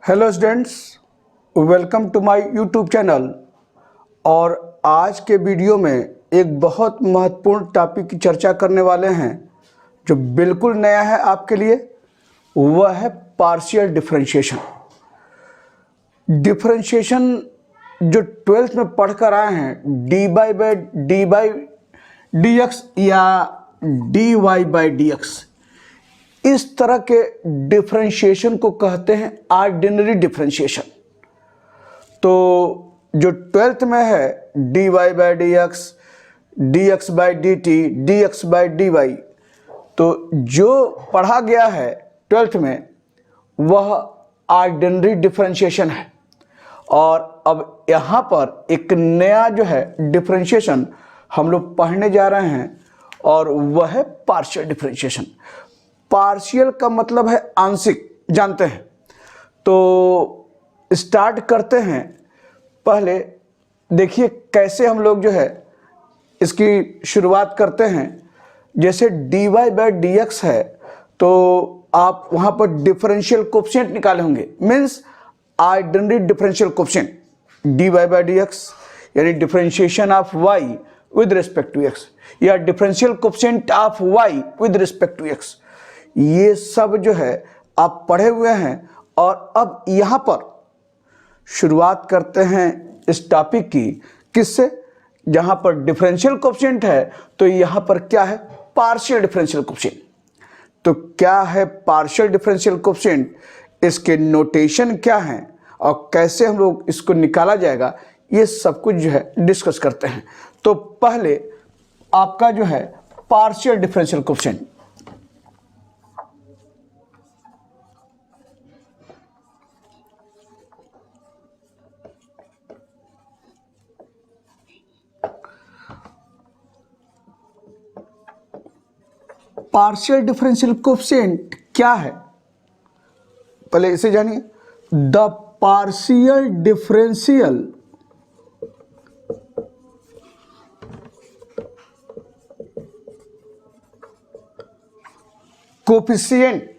Hello students, welcome to my YouTube channel. और आज के वीडियो में एक बहुत महत्वपूर्ण टॉपिक की चर्चा करने वाले हैं जो बिल्कुल नया है आपके लिए। वह है पार्शियल डिफरेंशिएशन। डिफरेंशिएशन जो 12th में पढ़कर आए हैं, डी बाई डी एक्स या d Y by D x, इस तरह के डिफरेंशिएशन को कहते हैं ऑर्डिनरी डिफरेंशिएशन। तो जो 12th में है d Y by D x by d t, d x by d y, तो जो पढ़ा गया है 12th में वह ऑर्डिनरी डिफरेंशिएशन है। और अब यहाँ पर एक नया जो है डिफरेंशिएशन हम लोग पढ़ने जा रहे हैं और वह है पार्शियल डिफरेंशिएशन। पार्शियल का मतलब है आंशिक, जानते हैं। तो स्टार्ट करते हैं। पहले देखिए कैसे हम लोग जो है इसकी शुरुआत करते हैं। जैसे D Y by D X है तो आप वहाँ पर डिफरेंशियल कोफिशिएंट निकाले होंगे, means ordinary differential coefficient D Y by D X, यानी differentiation of Y with respect to X, या differential coefficient of Y with respect to X. ये सब जो है आप पढ़े हुए हैं। और अब यहाँ पर शुरुआत करते हैं इस टॉपिक की, किससे? जहाँ पर डिफरेंशियल कोफिशिएंट है तो यहाँ पर क्या है? Partial differential coefficient. तो क्या है पार्शियल डिफरेंशियल कोफिशिएंट, इसके नोटेशन क्या हैं और कैसे हम लोग इसको निकाला जाएगा, ये सब कुछ जो है डिस्कस करते हैं। तो पहले आपका जो है partial differential coefficient. Partial differential coefficient क्या है, पहले इसे जानिए। The partial differential coefficient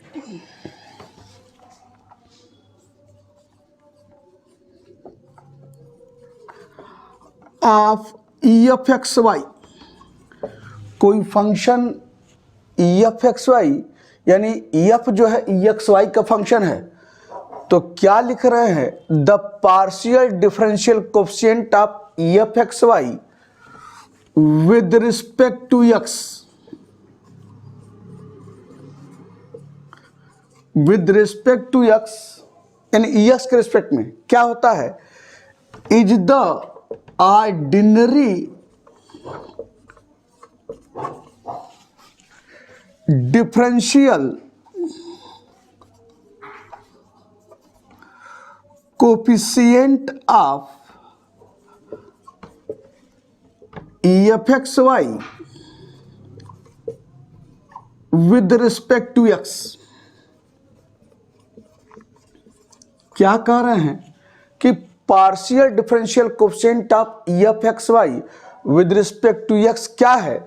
of F x y. कोई फंक्शन एफ एक्स वाई, यानी एफ जो है एक्स वाई का फंक्शन है, तो क्या लिख रहे हैं? The partial differential coefficient of F x Y with respect to X, with respect to x, यानी एक्स के रिस्पेक्ट में क्या होता है? Is the ordinary differential coefficient of F x Y with respect to X. क्या कह रहे हैं कि partial differential coefficient of F x Y with respect to X क्या है?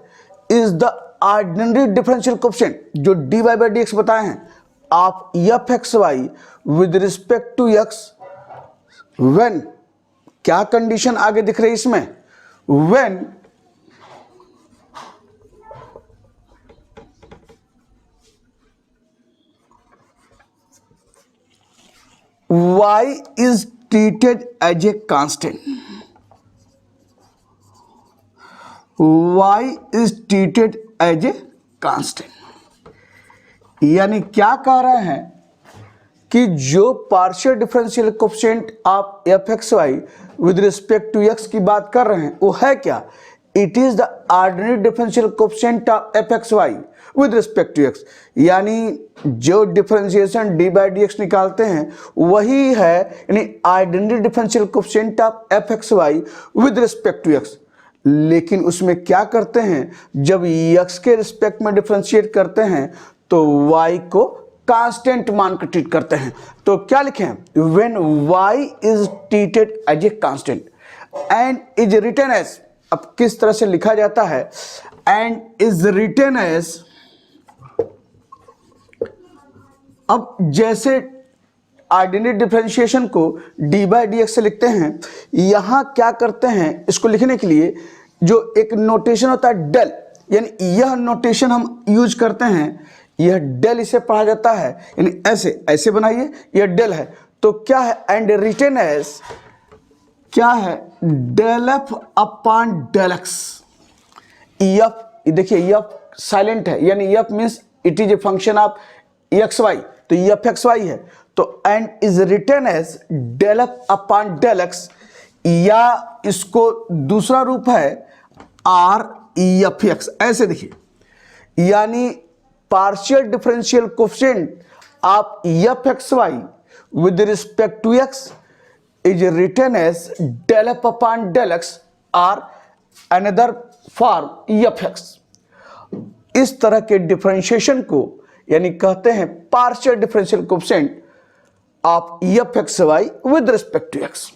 Is the ordinary differential coefficient, जो D Y by D x बताए हैं, of F x Y with respect to x when, क्या कंडीशन आगे दिख रही है इसमें? When y is treated as a constant, y is treated as a constant। यानी क्या कह रहे हैं कि जो partial differential coefficient of F x Y with respect to x की बात कर रहे हैं, वो है क्या? It is the ordinary differential coefficient of F x Y with respect to x. यानी जो differentiation d by D x निकालते हैं वही है, यानी ordinary differential coefficient of F x Y with respect to x. लेकिन उसमें क्या करते हैं? जब एक्स के रिस्पेक्ट में डिफरेंशिएट करते हैं तो वाई को कांस्टेंट मान कर ट्रीट करते हैं। तो क्या लिखे हैं? When y is treated as a constant and is written as, अब किस तरह से लिखा जाता है? एंड इज रिटन एज, अब जैसे ऑर्डिनरी डिफरेंशिएशन को डी बाई डी एक्स से लिखते हैं। यहाँ क्या करते हैं, इसको लिखने के लिए जो एक नोटेशन होता है डेल, यानी यह नोटेशन हम यूज करते हैं, यह डेल इसे पढ़ा जाता है, यानी ऐसे ऐसे बनाइए, यह डेल है। तो क्या है, एंड रिटेन एज क्या है, del F upon del x. F देखिए एफ साइलेंट है, यानी f means it is a function of x y, तो एफ एक्स वाई है। तो and is written as del F upon del x, या इसको दूसरा रूप है आर एफ एक्स, ऐसे देखिए, यानी partial differential coefficient of F x Y with respect to x is written as del f upon del x or another form fx। इस तरह के डिफरेंशिएशन को यानी कहते हैं partial differential coefficient of F x Y with respect to x.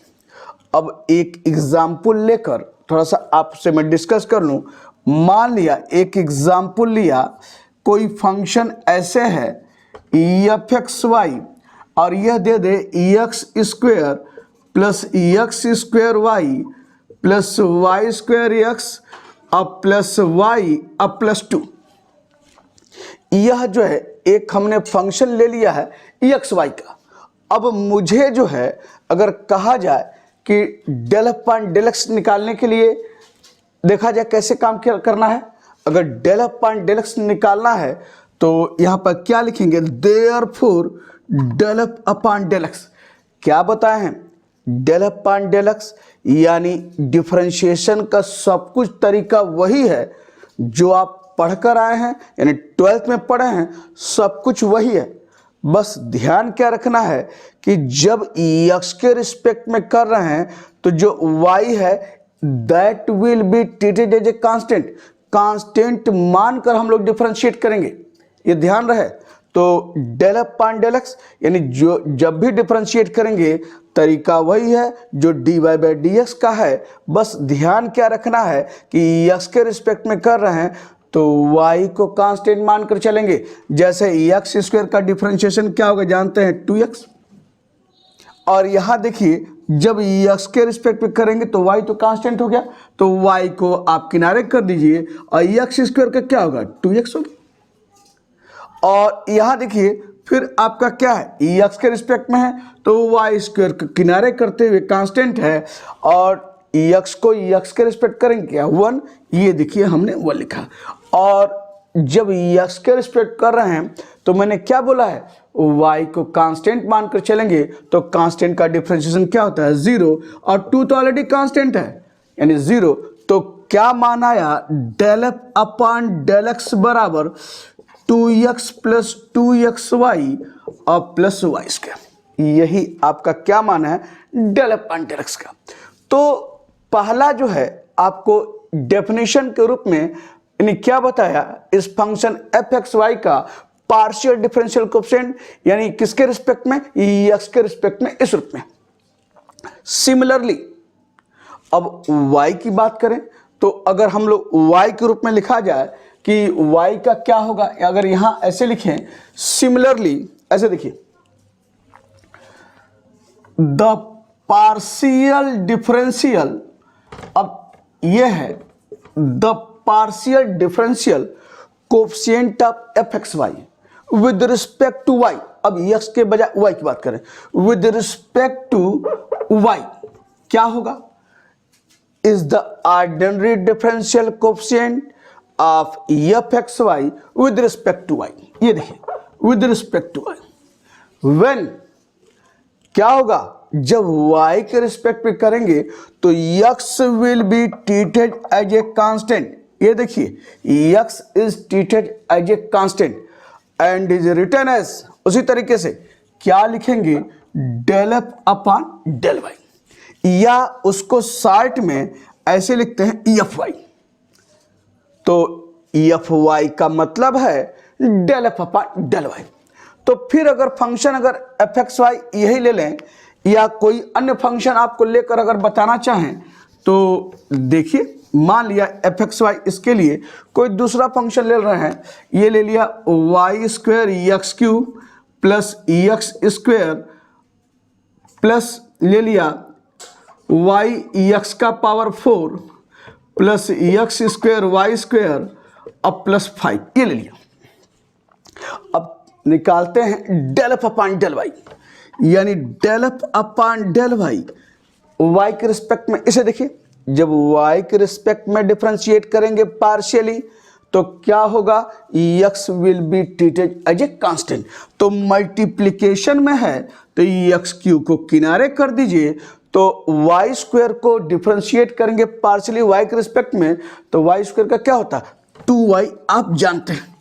अब एक example लेकर थोड़ा सा आपसे मैं डिस्कस कर लूं। मान लिया एक एग्जाम्पल लिया, कोई फंक्शन ऐसे है एफ एक्स वाई और यह दे दे X square plus X square Y plus Y square X अब प्लस वाई अब प्लस 2। यह जो है एक हमने फंक्शन ले लिया है एक्स वाई का। अब मुझे जो है अगर कहा जाए कि del F upon del x निकालने के लिए देखा जाए कैसे काम करना है। अगर del F upon del x निकालना है तो यहाँ पर क्या लिखेंगे, therefore del F upon del x. क्या बताए हैं, del F upon del x, यानी डिफरेंशिएशन का सब कुछ तरीका वही है जो आप पढ़कर आए हैं, यानी 12th में पढ़े हैं, सब कुछ वही है। बस ध्यान क्या रखना है कि जब x के रिस्पेक्ट में कर रहे हैं तो जो y है that will be treated as a constant. Constant मानकर हम लोग डिफरेंशिएट करेंगे, ये ध्यान रहे। तो del F upon del x यानी जो जब भी डिफरेंशिएट करेंगे तरीका वही है जो D Y by D x का है। बस ध्यान क्या रखना है कि x के रिस्पेक्ट में कर रहे हैं तो y को कांस्टेंट मानकर चलेंगे। जैसे एक्स स्क्वायर का डिफरेंशिएशन क्या होगा जानते हैं, 2x। और यहाँ देखिए जब x के रिस्पेक्ट में करेंगे तो y तो कांस्टेंट हो गया, तो y को आप किनारे कर दीजिए और एक्स स्क्वायर का क्या होगा, 2x होगा। और यहाँ देखिए फिर आपका क्या है, एक्स के रिस्पेक्ट में है तो वाई स्क्वायर किनारे करते हुए कांस्टेंट है, और एक्स को एक्स के रिस्पेक्ट करेंगे क्या, 1। ये देखिए हमने 1 लिखा। और जब एक्स के रिस्पेक्ट कर रहे हैं तो मैंने क्या बोला है, वाई को कांस्टेंट मानकर चलेंगे, तो कांस्टेंट का डिफरेंशिएशन क्या होता है, 0, और 2 तो ऑलरेडी कांस्टेंट है यानी 0। तो क्या मान आया, del F upon del x बराबर 2x प्लस 2xy और प्लस वाई स्क्वायर। यही आपका क्या मान है, del F upon del x का। तो पहला जो है आपको डेफिनेशन के रूप में यानी क्या बताया, इस फंक्शन एफ एक्स वाई का पार्शियल डिफरेंशियल कोएफिशिएंट यानी किसके रिस्पेक्ट में, एक्स के रिस्पेक्ट में, इस रूप में। सिमिलरली अब y की बात करें तो अगर हम लोग y के रूप में लिखा जाए कि y का क्या होगा, अगर यहां ऐसे लिखें, सिमिलरली ऐसे देखिए, द पार्शियल डिफरेंशियल, अब ये है the partial differential coefficient of F x Y with respect to y. अब एक्स के बजाय वाई की बात करें, विद रिस्पेक्ट टू वाई क्या होगा, is the ordinary differential coefficient of F x Y with respect to y. ये देखिए with respect to y, when क्या होगा, जब y के रिस्पेक्ट में करेंगे तो x will be treated as a constant. ये देखिए x is treated as a constant and is written as, उसी तरीके से क्या लिखेंगे, del F upon del y, या उसको शॉर्ट में ऐसे लिखते हैं एफ वाई। तो एफ वाई का मतलब है del F upon del Y. तो फिर अगर फंक्शन अगर एफ एक्स वाई यही ले लें या कोई अन्य फंक्शन आपको लेकर अगर बताना चाहें तो देखिए, मान लिया एफ एक्स वाई, इसके लिए कोई दूसरा फंक्शन ले रहे हैं, ये ले लिया Y square X cube plus X square plus ले लिया वाई एक्स का power 4 plus X square Y square अब प्लस 5 ये ले लिया। अब निकालते हैं del F upon del Y, यानी del F upon del Y Y के रिस्पेक्ट में। इसे देखिए, जब वाई के रिस्पेक्ट में डिफरेंशिएट करेंगे पार्शियली तो क्या होगा, x will be treated as a constant. तो मल्टीप्लिकेशन में है तो एक्स क्यू को किनारे कर दीजिए, तो वाई स्क्वायर को डिफरेंशिएट करेंगे पार्शियली वाई के रिस्पेक्ट में, तो वाई स्क्वायर का क्या होता है 2y आप जानते हैं,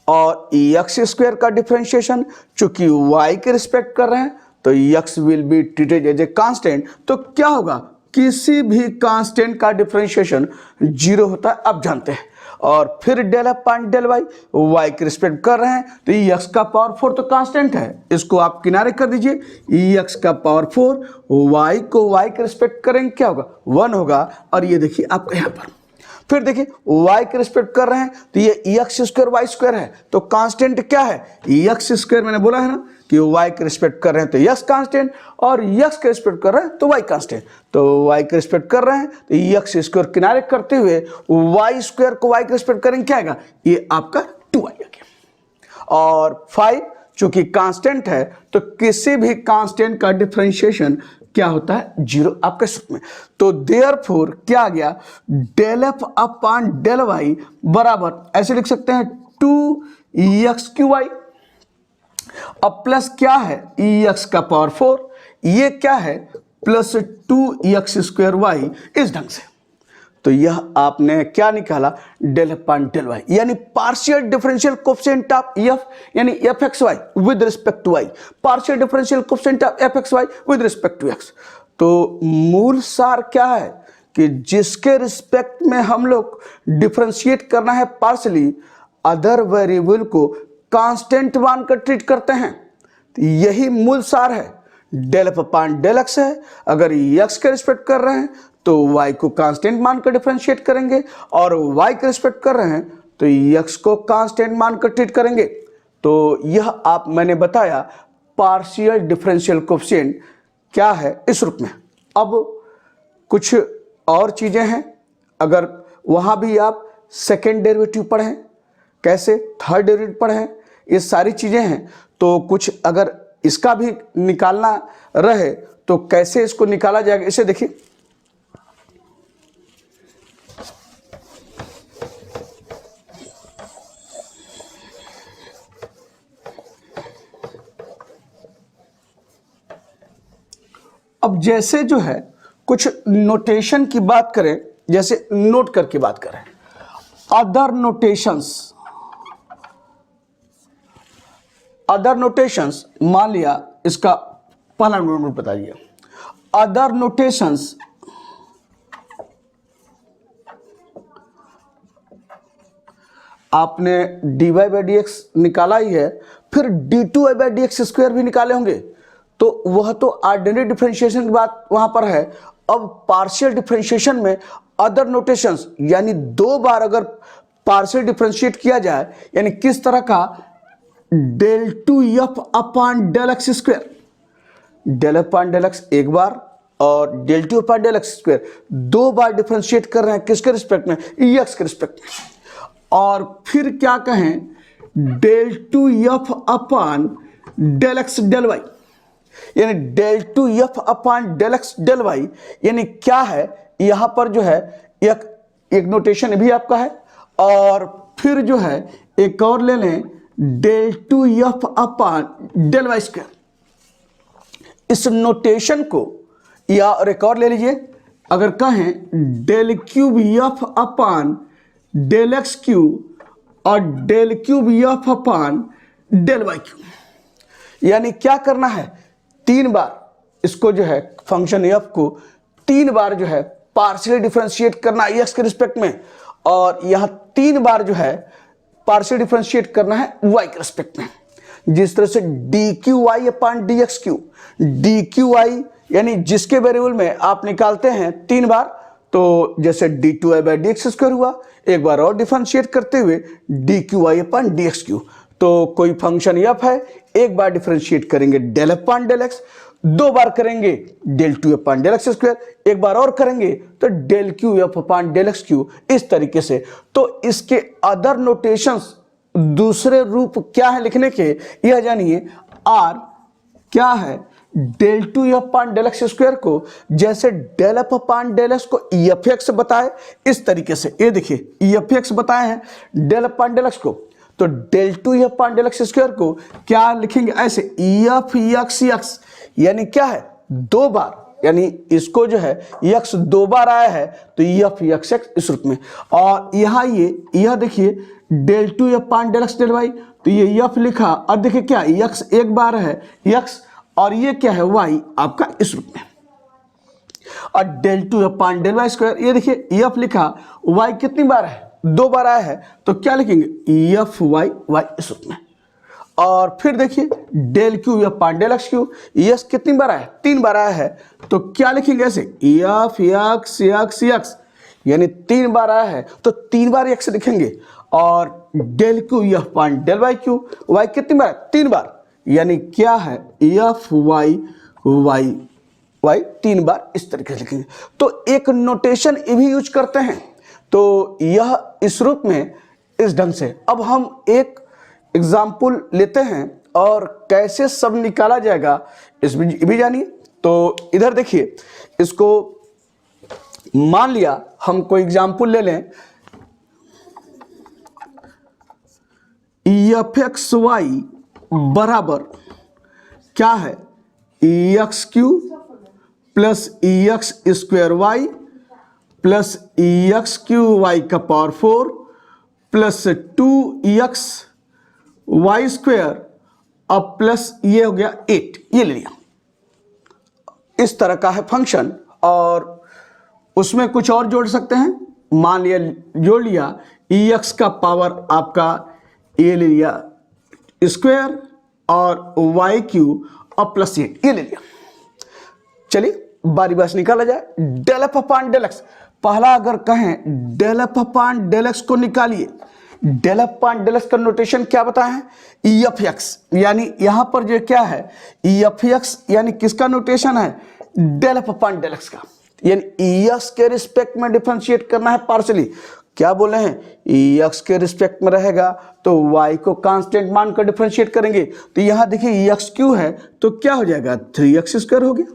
और एक्स स्क्वायर का डिफरेंशिएशन चूंकि y के रिस्पेक्ट कर रहे हैं तो x will be treated as a constant. तो क्या होगा, किसी भी कांस्टेंट का डिफरेंशिएशन 0 होता है आप जानते हैं। और फिर del upon del Y Y के रिस्पेक्ट कर रहे हैं तो एक्स का पावर 4 तो कांस्टेंट है, इसको आप किनारे कर दीजिए। एक्स का पावर 4 वाई को वाई के रिस्पेक्ट करेंगे क्या होगा 1 होगा। और ये देखिए आपका यहाँ पर फिर देखिए y के रिस्पेक्ट कर रहे हैं तो ये एक्स स्क्वायर वाई स्क्वायर है, तो कांस्टेंट क्या है एक्स स्क्वायर, मैंने बोला है ना कि y के रिस्पेक्ट कर रहे हैं तो x कांस्टेंट, और x के रिस्पेक्ट कर रहे हैं तो y कांस्टेंट। तो y के रिस्पेक्ट कर रहे हैं तो एक्स स्क्वायर किनारे करते हुए y स्क्वायर को y के रिस्पेक्ट करेंगे क्या आएगा, ये आपका 2y आ गया। और 5 चूंकि कांस्टेंट है तो किसी भी कांस्टेंट का डिफरेंशिएशन क्या होता है 0 आपके सूत्र में। तो देयरफॉर क्या आ गया, del F upon del Y बराबर ऐसे लिख सकते हैं 2x/y, अब प्लस क्या है एक्स का पावर 4, ये क्या है प्लस 2x²y इस ढंग से। तो यह आपने क्या निकाला डेल अपान डेल वाई, यानी partial differential coefficient of F यानी F x Y with respect to Y, partial differential coefficient of F x Y with respect to X. तो मूल सार क्या है कि जिसके रिस्पेक्ट में हम लोग डिफरेंशिएट करना है पार्शियली, अदर वेरिएबल को कांस्टेंट मानकर ट्रीट करते हैं। तो यही मूल सार है, del F upon del x है, अगर एक्स के रिस्पेक्ट कर रहे हैं तो y को कांस्टेंट मानकर डिफरेंशिएट करेंगे, और y के रिस्पेक्ट कर रहे हैं तो x को कांस्टेंट मानकर ट्रीट करेंगे। तो यह आप मैंने बताया पार्शियल डिफरेंशियल कोएफिशिएंट क्या है इस रूप में। अब कुछ और चीजें हैं, अगर वहां भी आप सेकेंड डेरिवेटिव पढ़ें, कैसे थर्ड डेरिवेटिव पढ़ें, ये सारी चीजें हैं। तो कुछ अगर इसका भी निकालना रहे तो कैसे इसको निकाला जाएगा, इसे देखिए। अब जैसे जो है कुछ नोटेशन की बात करें, जैसे नोट करके बात करें, अदर नोटेशंस मान लिया, इसका पहला नोट बताइए। अदर नोटेशंस आपने dy बाई डी एक्स निकाला ही है, फिर d2y by D x square भी निकाले होंगे, तो वह तो ऑर्डिनरी डिफरेंशिएशन की बात वहां पर है। अब पार्शियल डिफरेंशिएशन में अदर नोटेशंस, यानी 2 बार अगर पार्शियल डिफरेंशिएट किया जाए, यानी किस तरह का del two F upon del x square, del upon del x एक बार और del two upon del x square 2 बार डिफरेंशिएट कर रहे हैं किसके रिस्पेक्ट में, एक्स के रिस्पेक्ट में। और फिर क्या कहें del two F upon del x del Y, यानी del two F upon del x del Y, यानी क्या है यहां पर जो है एक नोटेशन भी आपका है। और फिर जो है एक और ले लें del two F upon del Y square, इस नोटेशन को या और एक और ले लीजिए, अगर कहें del cube F upon del x cube और del cube F upon del Y cube, यानी क्या करना है 3 बार इसको जो है फंक्शन एफ को 3 बार जो है पार्शियली डिफरेंशिएट करना एक्स के रिस्पेक्ट में, और यहां 3 बार जो है पार्शियल डिफरेंशिएट करना है वाई के रिस्पेक्ट में। जिस तरह से D Q Y upon D x Q, D Q Y यानी जिसके वेरिएबल में आप निकालते हैं 3 बार, तो जैसे d two y by D x square हुआ, एक बार और डिफरेंशिएट करते हुए d Q Y upon D x cube, तो कोई फंक्शन एफ है, एक बार डिफरेंशिएट करेंगे del f upon del x, दो बार करेंगे del two F upon del x square, एक बार और करेंगे तो del cube f upon del x cube, इस तरीके से। तो इसके अदर नोटेशंस, दूसरे रूप क्या है लिखने के, यह जानिए। आर क्या है, del two F upon del x square को जैसे del f upon del x को एफ एक्स बताए, इस तरीके से ये देखिए एफ एक्स बताए हैं del f upon del x को, तो del two F upon del x square को क्या लिखेंगे ऐसे, एफ एक्स एक्स, यानी क्या है दो बार, यानी इसको जो है एक्स दो बार आया है तो एफ एक्स एक्स इस रूप में। और यहाँ यह देखिए del two F upon del x del Y, तो ये एफ लिखा, और देखिए क्या एक्स एक बार है एक्स, और ये क्या है वाई आपका इस रूप में। और del two F upon del Y square, ये देखिए एफ लिखा, वाई कितनी बार है, दो बार आया है, तो क्या लिखेंगे एफ वाई वाई इस रूप में। और फिर देखिए del cube f upon del x Q, yes कितनी बार आया है, तीन बार आया है, तो क्या लिखेंगे ऐसे एफ एक्स एक्स एक्स, यानी तीन बार आया है तो तीन बार एक्स लिखेंगे। और del cube f upon del Y Q, Y कितनी बार, तीन बार, यानी क्या है एफ वाई वाई वाई, तीन बार इस तरीके से लिखेंगे। तो एक नोटेशन ये भी यूज करते हैं, तो यह इस रूप में इस ढंग से। अब हम एक एग्जाम्पल लेते हैं और कैसे सब निकाला जाएगा इस भी जानिए। तो इधर देखिए, इसको मान लिया हम कोई एग्जाम्पल ले लें, एफ एक्स वाई बराबर क्या है, X Q plus X square Y plus X Q Y का power 4 plus 2x Y square अब प्लस ये हो गया 8, ये ले लिया। इस तरह का है फंक्शन, और उसमें कुछ और जोड़ सकते हैं, मान लिया जोड़ लिया एक्स का पावर आपका ये ले लिया स्क्वायर और वाई क्यू और प्लस 8, ये ले लिया। चलिए बारी बारी निकाला जाए। Del F upon del x, पहला अगर कहें del F upon del x को निकालिए, del F upon del x का नोटेशन क्या बताए हैं, एफ एक्स, यानी यहां पर जो क्या है एफ एक्स, यानी किसका नोटेशन है, del F upon del x का, यानी एक्स के रिस्पेक्ट में डिफरेंशिएट करना है पार्शियली। क्या बोले हैं, एक्स के रिस्पेक्ट में रहेगा तो वाई को कांस्टेंट मानकर डिफरेंशिएट करेंगे। तो यहां देखिए एक्स क्यू है तो क्या हो जाएगा 3x स्क्वायर हो गया।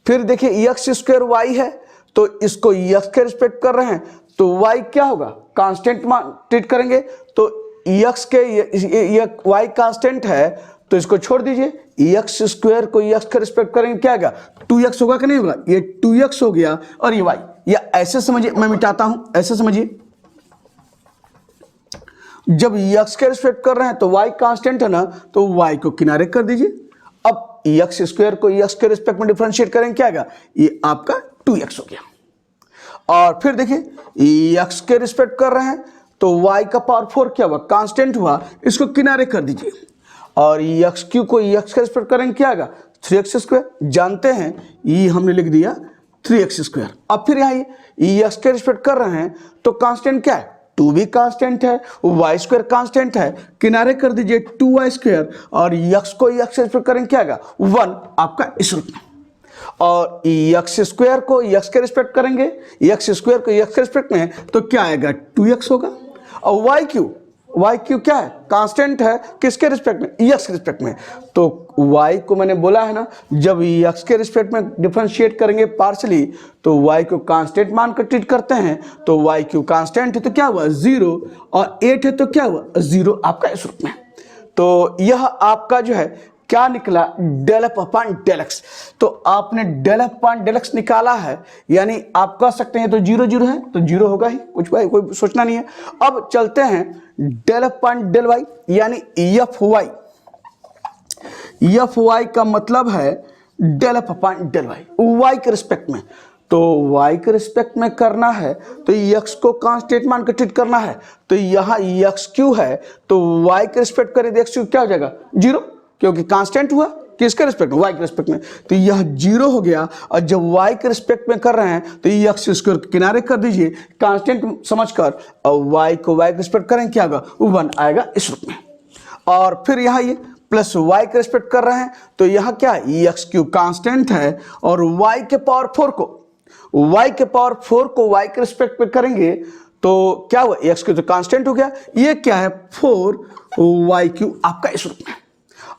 फिर देखिए एक्स स्क्वायर वाई है तो इसको एक्स के रिस्पेक्ट कर रहे हैं तो वाई क्या होगा, कांस्टेंट मान ट्रीट करेंगे। तो एक्स के ये वाई कांस्टेंट है तो इसको छोड़ दीजिए, एक्स स्क्वायर को एक्स के रिस्पेक्ट करेंगे क्या आएगा 2x होगा कि नहीं होगा, ये 2x हो गया और ये वाई। या ऐसे समझिए, मैं मिटाता हूं, ऐसे समझिए, जब एक्स के रिस्पेक्ट कर रहे हैं तो वाई कांस्टेंट है ना, तो वाई को किनारे कर दीजिए। अब एक्स स्क्वायर को एक्स के रिस्पेक्ट में डिफरेंशिएट करेंगे क्या आएगा, ये आपका 2x हो गया। और फिर देखिए एक्स के रिस्पेक्ट कर रहे हैं तो y का पावर 4 क्या हुआ, कांस्टेंट हुआ, इसको किनारे कर दीजिए। और एक्स क्यू को एक्स के रिस्पेक्ट करेंगे क्या आएगा 3x स्क्वायर, जानते हैं ये हमने लिख दिया 3x स्क्वायर। अब फिर यहाँ ये एक्स के रिस्पेक्ट कर रहे हैं तो कांस्टेंट क्या है, 2 भी कांस्टेंट है, वाई स्क्वायर कांस्टेंट है, किनारे कर दीजिए 2y स्क्वायर, और एक्स को एक्स के रिस्पेक्ट करेंगे क्या आएगा 1 आपका इस रूप में। और एक्स स्क्वायर को एक्स के रिस्पेक्ट करेंगे, एक्स स्क्वायर को एक्स के रिस्पेक्ट में तो क्या आएगा 2x होगा। और वाई क्यू क्या है, कांस्टेंट है, किसके रिस्पेक्ट में, एक्स के रिस्पेक्ट में। तो वाई को मैंने बोला है ना, जब एक्स के रिस्पेक्ट में डिफरेंशिएट करेंगे पार्शियली तो वाई को कांस्टेंट मानकर ट्रीट करते हैं। तो वाई क्यू कांस्टेंट है तो क्या हुआ 0, और 8 है तो क्या हुआ 0 आपका इस रूप में। तो यह आपका जो है क्या निकला, del F upon del x. तो आपने del F upon del x निकाला है, यानी आप कह सकते हैं तो 0 0 है तो 0 होगा ही, कुछ भाई कोई सोचना नहीं है। अब चलते हैं del F upon del Y, यानी एफ वाई। एफ वाई का मतलब है del F upon del Y, Y के रिस्पेक्ट में। तो y के रिस्पेक्ट में करना है तो x को कांस्टेंट मान कर ट्रीट करना है। तो यहाँ एक्स क्यू है तो y के रिस्पेक्ट करें तो एक्स क्यू क्या हो जाएगा 0, क्योंकि कांस्टेंट हुआ किसके रिस्पेक्ट में, वाई के रिस्पेक्ट में, तो यह 0 हो गया। और जब वाई के रिस्पेक्ट में कर रहे हैं तो ये एक्स स्क्वायर किनारे कर दीजिए कांस्टेंट समझकर, और वाई को वाई के रिस्पेक्ट करेंगे क्या होगा, 1 आएगा इस रूप में। और फिर यहाँ ये प्लस वाई के रिस्पेक्ट कर रहे हैं तो यहाँ क्या है, ये एक्स क्यूब कांस्टेंट है, और वाई के पावर 4 को वाई के रिस्पेक्ट में करेंगे तो क्या हुआ, एक्स क्यूब तो कांस्टेंट हो गया, ये क्या है 4 वाई क्यूब आपका इस रूप में।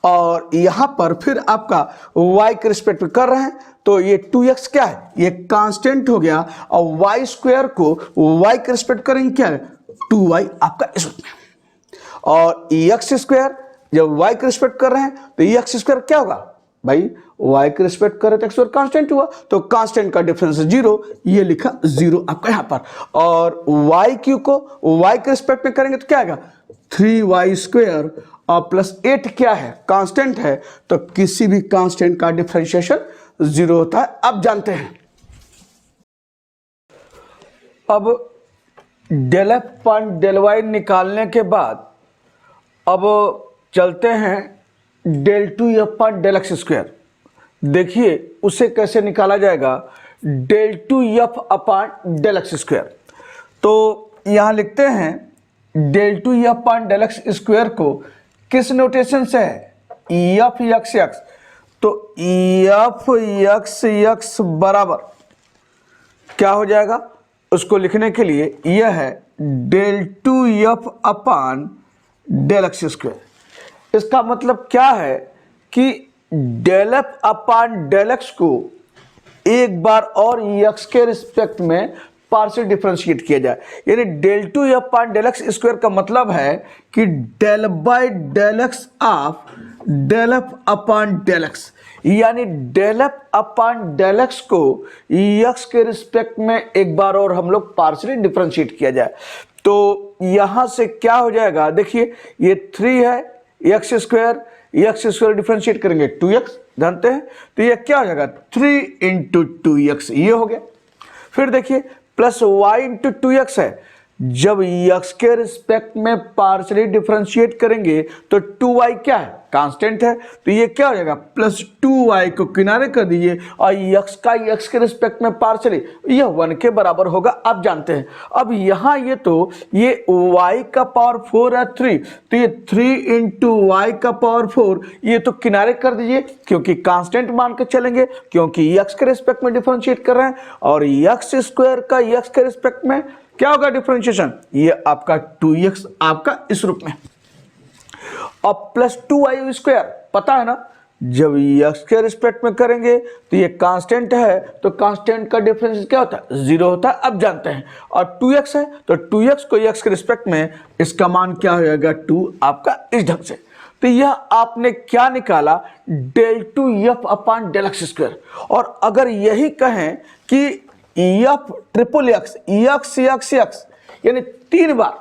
और यहां पर फिर आपका y के रिस्पेक्ट में कर रहे हैं तो ये 2x क्या है, ये कांस्टेंट हो गया, और y स्क्वायर को y के रिस्पेक्ट करेंगे क्या है 2y आपका इस रूप में। और x स्क्वायर जब y के रिस्पेक्ट कर रहे हैं तो x स्क्वायर क्या होगा भाई, y के रिस्पेक्ट कर रहे तो x स्क्वायर कांस्टेंट हुआ, तो कांस्टेंट का डिफरेंस 0, ये लिखा 0 आपका यहां पर। और y क्यू को y के रिस्पेक्ट में करेंगे तो क्या आएगा 3y स्क्वायर, और प्लस 8 क्या है, कांस्टेंट है, तो किसी भी कांस्टेंट का डिफरेंशिएशन 0 होता है, आप जानते हैं। अब del f point del y निकालने के बाद अब चलते हैं del two f point del x square. देखिए उसे कैसे निकाला जाएगा, del two F upon del x square. तो यहां लिखते हैं del two f point del x square को किस नोटेशन से है, एफ एक्स एक्स, तो एफ एक्स एक्स बराबर क्या हो जाएगा, उसको लिखने के लिए यह है del two F upon del x square. इसका मतलब क्या है कि del F upon del x को एक बार और एक्स के रिस्पेक्ट में पार्शियल डिफरेंशिएट किया जाए, यानी del two F upon del x square का मतलब है कि del by del x of del F upon del x, यानी del F upon del x को एक्स के रिस्पेक्ट में एक बार और हम लोग पार्शियली डिफरेंशिएट किया जाए। तो यहां से क्या हो जाएगा, देखिए ये 3 है एक्स स्क्वायर डिफरेंशिएट करेंगे 2x जानते हैं, तो ये क्या हो जाएगा 3 इंटू 2x, ये हो गया। फिर देखिए प्लस y इंटू 2x है, जब x के रिस्पेक्ट में पार्शियली डिफरेंशिएट करेंगे तो 2y क्या है, कांस्टेंट है, तो ये क्या हो जाएगा प्लस 2y को किनारे कर दीजिए, और x का x के रिस्पेक्ट में पार्शियली यह 1 के बराबर होगा, आप जानते हैं। अब यहाँ ये y का पावर 4 है 3, तो ये 3 इंटू वाई का पावर 4, ये तो किनारे कर दीजिए क्योंकि कांस्टेंट मान के चलेंगे, क्योंकि x के रिस्पेक्ट में डिफरेंशिएट कर रहे हैं, और x स्क्वायर का x के रिस्पेक्ट में क्या होगा डिफरेंशिएशन, ये आपका 2x आपका इस रूप में। और प्लस 2y स्क्वायर पता है ना, जब x के रिस्पेक्ट में करेंगे तो ये कांस्टेंट है, तो कांस्टेंट का डिफरेंस क्या होता है 0 होता है, अब जानते हैं। और 2x है तो 2x को x के रिस्पेक्ट में इसका मान क्या हो जाएगा 2 आपका इस ढंग से। तो यह आपने क्या निकाला, del two F upon del x square. और अगर यही कहें कि एफ ट्रिपल एक्स यानी 3 बार,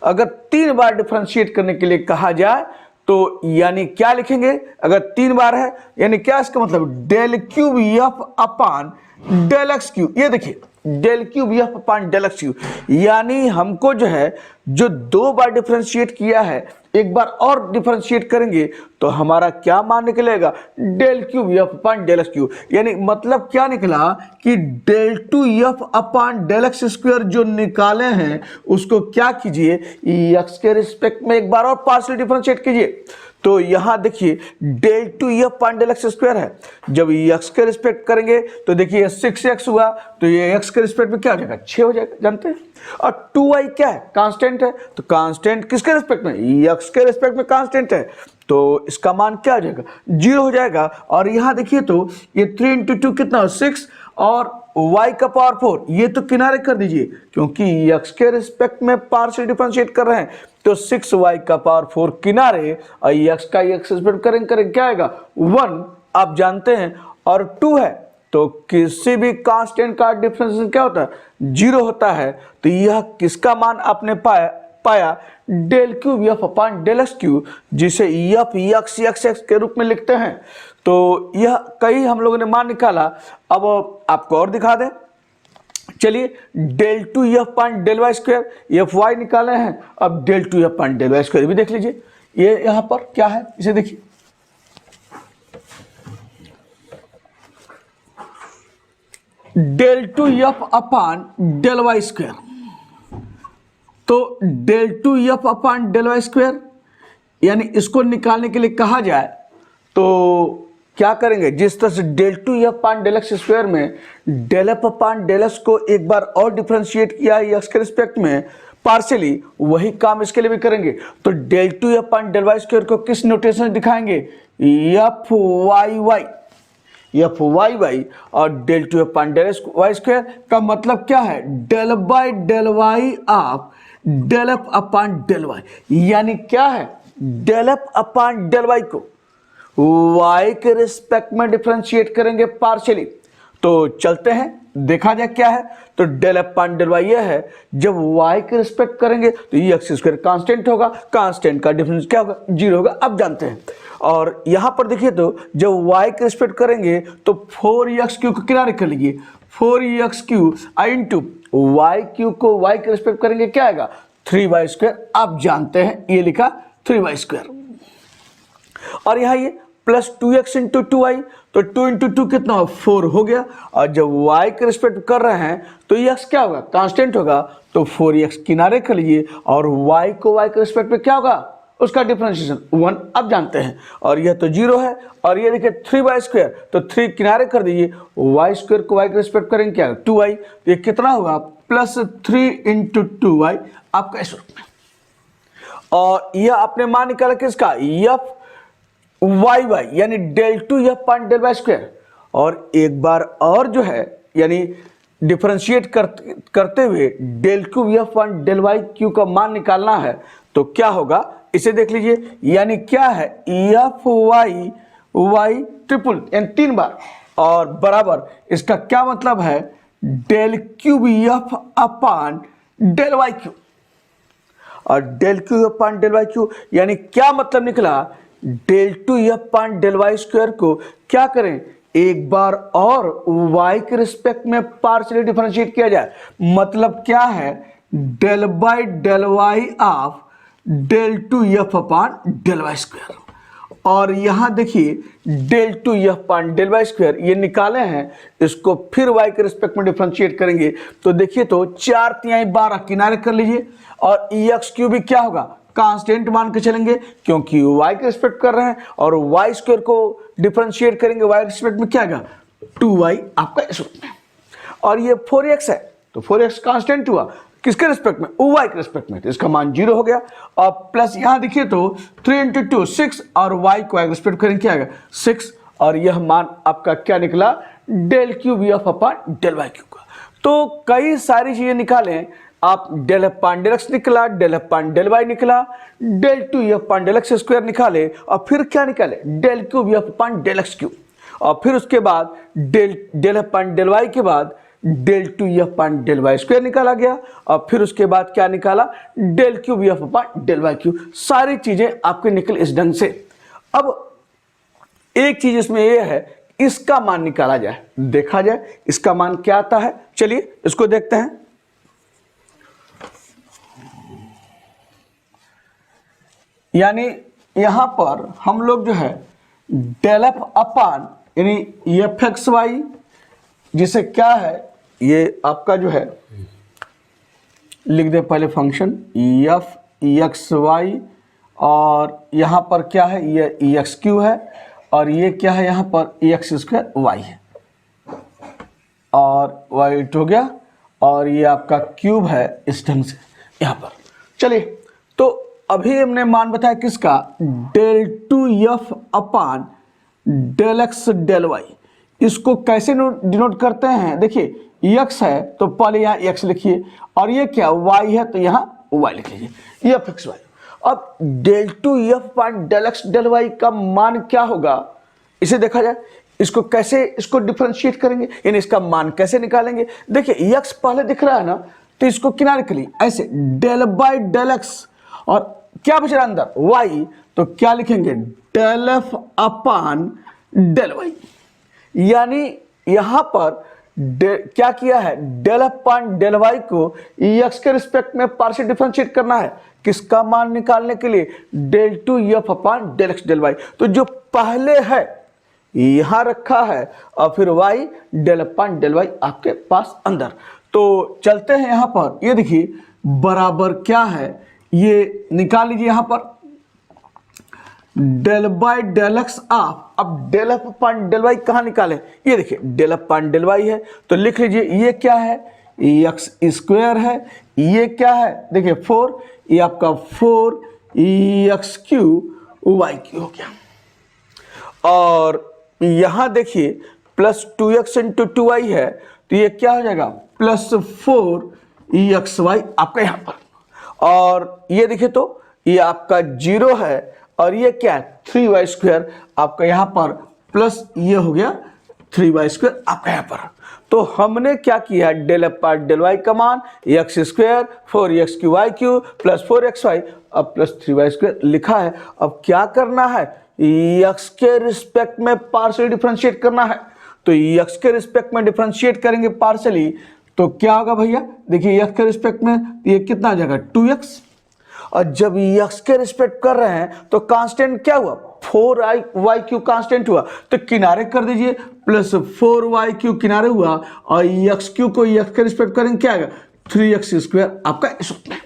अगर 3 बार डिफरेंशिएट करने के लिए कहा जाए तो यानी क्या लिखेंगे, अगर 3 बार है यानी क्या, इसका मतलब del cube f upon del x cube. ये देखिए del cube f upon del x cube, यानी हमको जो है जो 2 बार डिफरेंशिएट किया है एक बार और डिफरेंशिएट करेंगे तो हमारा क्या मान निकलेगा, del cube f upon del x cube. यानी मतलब क्या निकला कि del two F upon del x square जो निकाले हैं उसको क्या कीजिए, एक्स के रिस्पेक्ट में एक बार और पार्शियल डिफरेंशिएट कीजिए। तो यहां देखिए del two F upon del x square है, जब एक्स के रिस्पेक्ट करेंगे तो देखिए 6x हुआ, तो ये एक्स के रिस्पेक्ट में क्या हो जाएगा 6 हो जाएगा, जानते हैं। और 2y क्या है, कांस्टेंट है, तो कांस्टेंट किसके रिस्पेक्ट में, एक्स के रिस्पेक्ट में कांस्टेंट है, तो इसका मान क्या हो जाएगा 0 हो जाएगा। और यहां देखिए तो ये 3 इंटू 2 कितना 6, और y का पावर 4 ये तो किनारे कर दीजिए क्योंकि x के रिस्पेक्ट में पार्शियल डिफरेंशिएट कर रहे हैं, तो 6y का पावर 4 किनारे, और x का x रिस्पेक्ट करेंगे क्या आएगा 1, आप जानते हैं। और 2 है तो किसी भी कांस्टेंट का डिफरेंस क्या होता है 0 होता है, तो यह किसका मान आपने पाया del cube f upon del x cube, जिसे एफ एक्स एक्स एक्स के रूप में लिखते हैं। तो यह कई हम लोगों ने मान निकाला। अब आपको और दिखा दें, चलिए del two F upon del Y square F Y निकाले हैं, अब del two F upon del Y square भी देख लीजिए। ये यहाँ पर क्या है, इसे देखिए del two F upon del Y square. तो del two F upon del Y square, यानी इसको निकालने के लिए कहा जाए तो क्या करेंगे, जिस तरह से del two F upon del x square में del F upon del x को एक बार और डिफरेंशिएट किया है एक्स के रिस्पेक्ट में पार्शियली, वही काम इसके लिए भी करेंगे। तो del two F upon del Y square को किस नोटेशन से दिखाएंगे, F Y Y, F Y Y, और del two F upon del Y square का मतलब क्या है, del by del Y of del F upon del Y, यानी क्या है, del F upon del Y को y के रिस्पेक्ट में डिफरेंशिएट करेंगे पार्शियली। तो चलते हैं देखा जाए क्या है। तो del F upon del Y यह है, जब y के रिस्पेक्ट करेंगे तो ये एक्स स्क्वायर कांस्टेंट होगा, कांस्टेंट का डिफरेंस क्या होगा, जीरो होगा, अब जानते हैं। और यहां पर देखिए तो जब y के रिस्पेक्ट करेंगे तो 4x³ को किनारे कर लीजिए, 4x³ इंटू वाई क्यू को y के रिस्पेक्ट करेंगे क्या आएगा, 3y²। आप जानते हैं ये लिखा 3y²। और यहाँ ये प्लस 2x इंटू 2y, तो 2 इंटू 2 कितना हो, 4 हो गया। और जब y के रिस्पेक्ट कर रहे हैं तो ये x क्या होगा, कांस्टेंट होगा, तो 4x किनारे कर लीजिए, और y को y के रिस्पेक्ट पे क्या होगा, उसका डिफरेंशिएशन 1, अब जानते हैं। और यह तो 0 है, और ये देखिए 3y², तो 3 किनारे कर दीजिए, y² को y के रिस्पेक्ट करेंगे क्या, 2y, ये कितना होगा, प्लस 3 इंटू 2y आपका इस रूप में। और यह आपने मान निकाला किसका, एफ वाई वाई, यानी del two F upon del Y square. और एक बार और जो है यानी डिफरेंशिएट करते हुए del cube F upon del Y cube का मान निकालना है, तो क्या होगा इसे देख लीजिए, यानी क्या है, एफ वाई वाई ट्रिपल, यानी 3 बार, और बराबर इसका क्या मतलब है, del cube F upon del Y Q. और del Q upon del Y Q यानी क्या मतलब निकला, del two F upon del Y square को क्या करें, एक बार और y के रिस्पेक्ट में पार्शियली डिफरेंशिएट किया जाए, मतलब क्या है, del by del Y of del two F upon del Y square. और यहां देखिए del two F upon del Y square ये निकाले हैं, इसको फिर y के रिस्पेक्ट में डिफरेंशिएट करेंगे तो देखिए तो 4 तिहाई 12 किनारे कर लीजिए, और एक्स³ भी क्या होगा, कांस्टेंट मान के चलेंगे क्योंकि y के रिस्पेक्ट कर रहे हैं, और y² को डिफरेंशिएट करेंगे y के रिस्पेक्ट में क्या आएगा, 2y आपका इस रूप में। और ये 4x है, तो 4x कांस्टेंट हुआ किसके रिस्पेक्ट में, y के रिस्पेक्ट में, तो इसका मान 0 हो गया। और प्लस यहां देखिए तो 3 इंटू 2 6, और y को y के रिस्पेक्ट करेंगे क्या आएगा 6, और यह मान आपका क्या निकला, del cube F upon del Y cube का। तो कई सारी चीजें निकालें आप, del F upon del x निकला, del F upon del y निकला, del two F upon del x square निकाले, और फिर क्या निकाले, del cube F upon del x cube, और फिर उसके बाद del F upon del y के बाद del two F upon del Y square निकाला गया, और फिर उसके बाद क्या निकाला, del cube F upon del Y cube. सारी चीजें आपके निकल इस ढंग से। अब एक चीज इसमें यह है, इसका मान निकाला जाए, देखा जाए इसका मान क्या आता है, चलिए इसको देखते हैं। यानी यहां पर हम लोग जो है डेल एफ अपान यानी एफ एक्स वाई, जिसे क्या है, ये आपका जो है लिख दे पहले फंक्शन एफ एक्स वाई, और यहां पर क्या है, ये एक्स क्यू है, और ये क्या है, यहां पर एक्स स्क्वायर वाई है, और वाई हो गया, और ये आपका क्यूब है इस ढंग से यहां पर। चलिए तो अभी हमने मान बताया किसका, del two F upon del x del Y. इसको कैसे डिनोट करते हैं, देखिए x है तो पहले यहाँ x लिखिए, और ये क्या y है तो यहाँ y लिख लीजिए, एफ एक्स वाई। अब del two F upon del x del Y का मान क्या होगा, इसे देखा जाए, इसको कैसे इसको डिफरेंशिएट करेंगे, यानी इसका मान कैसे निकालेंगे। देखिए x पहले दिख रहा है ना, तो इसको किनारे के लिए ऐसे डेल बाई डेल एक्स, और क्या बच रहा है अंदर y, तो क्या लिखेंगे, del F upon del Y. यानी यहां पर क्या किया है, del F upon del Y को एक्स के रिस्पेक्ट में पार्शियल डिफरेंशिएट करना है, किसका मान निकालने के लिए, del two F upon del x del Y. तो जो पहले है यहाँ रखा है और फिर y del upon del y आपके पास अंदर। तो चलते हैं यहाँ पर, ये देखिए बराबर क्या है ये निकाल लीजिए यहाँ पर, del by del x of, अब del F upon del y कहाँ निकाले, ये देखिए del F upon del Y है, तो लिख लीजिए ये क्या है, एक्स स्क्वायर है, ये क्या है देखिए 4, ये आपका 4 एक्स क्यू वाई क्यू हो गया। और यहाँ देखिए प्लस 2x इंटू 2y है, तो ये क्या हो जाएगा प्लस 4 एक्स वाई आपका यहाँ पर। और ये देखिए तो ये आपका 0 है और ये क्या है 3y स्क्वायर आपका यहाँ पर, प्लस ये हो गया 3y स्क्वायर आपका यहाँ पर। तो हमने क्या किया, del F upon del Y का मान X square 4x cube Y cube plus 4xy अब प्लस 3y स्क्वायर लिखा है। अब क्या करना है, x के रिस्पेक्ट में पार्शियल डिफरेंशिएट करना है। तो x के रिस्पेक्ट में डिफरेंशिएट करेंगे पार्शियली, तो क्या होगा भैया देखिए x के रिस्पेक्ट में ये कितना आ जाएगा 2x, और जब x के रिस्पेक्ट कर रहे हैं तो कांस्टेंट क्या हुआ 4y क्यू कांस्टेंट हुआ, तो किनारे कर दीजिए प्लस 4y क्यू किनारे हुआ और x क्यू को x के रिस्पेक्ट करेंगे क्या आएगा 3x स्क्वायर आपका इस रूप में।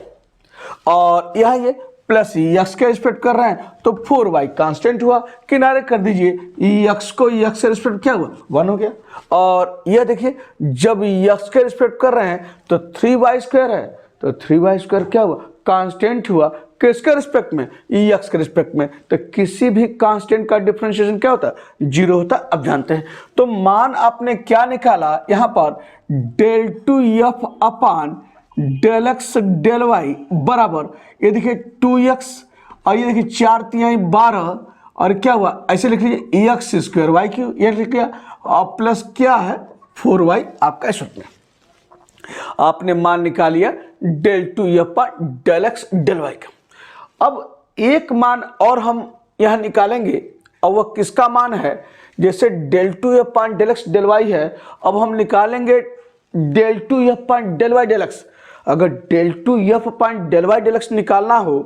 और यहाँ ये प्लस x के रिस्पेक्ट कर रहे हैं तो 4y कांस्टेंट हुआ, किनारे कर दीजिए x को x के रिस्पेक्ट क्या हुआ 1 हो गया। और यह देखिए जब x के रिस्पेक्ट कर रहे हैं तो 3y स्क्वायर है, तो 3y स्क्वायर क्या हुआ कांस्टेंट हुआ, किसके रिस्पेक्ट में x के रिस्पेक्ट में। तो किसी भी कांस्टेंट का डिफरेंशिएशन क्या होता है 0 होता है, अब जानते हैं। तो मान आपने क्या निकाला यहाँ पर del two F upon del x del Y बराबर, ये देखिए 2x और ये देखिए 4 तिहाई 12 और क्या हुआ ऐसे लिख लीजिए एक्स स्क्वायर वाई क्यू, ये लिख लिया और प्लस क्या है 4y आपका इस रूप में। आपने मान निकाल लिया डेल टू एफ पर डेल एक्स डेल वाई का। अब एक मान और हम यहां निकालेंगे और वह किसका मान है, जैसे del two F upon del x del Y है, अब हम निकालेंगे del two F upon del Y del X. अगर del two F upon del Y del x निकालना हो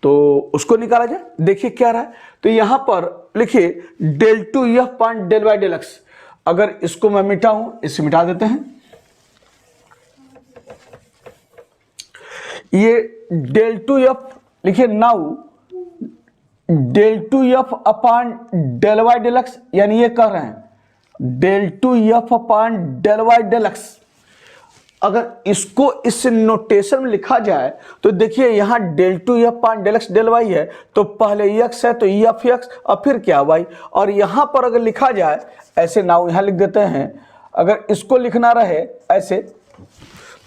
तो उसको निकाला जाए, देखिए क्या रहा है। तो यहां पर लिखिए del two F upon del Y del X, अगर इसको मैं मिटाऊं, इसे मिटा देते हैं, ये डेल टू एफ लिखिए now del two F upon del Y del x, यानी ये कर रहे हैं del two F upon del Y del X. अगर इसको इस नोटेशन में लिखा जाए तो देखिए यहां del two F upon del x del Y है, तो पहले एक्स है तो एफ एक्स और फिर क्या वाई। और यहां पर अगर लिखा जाए ऐसे नाउ यहां लिख देते हैं, अगर इसको लिखना रहे ऐसे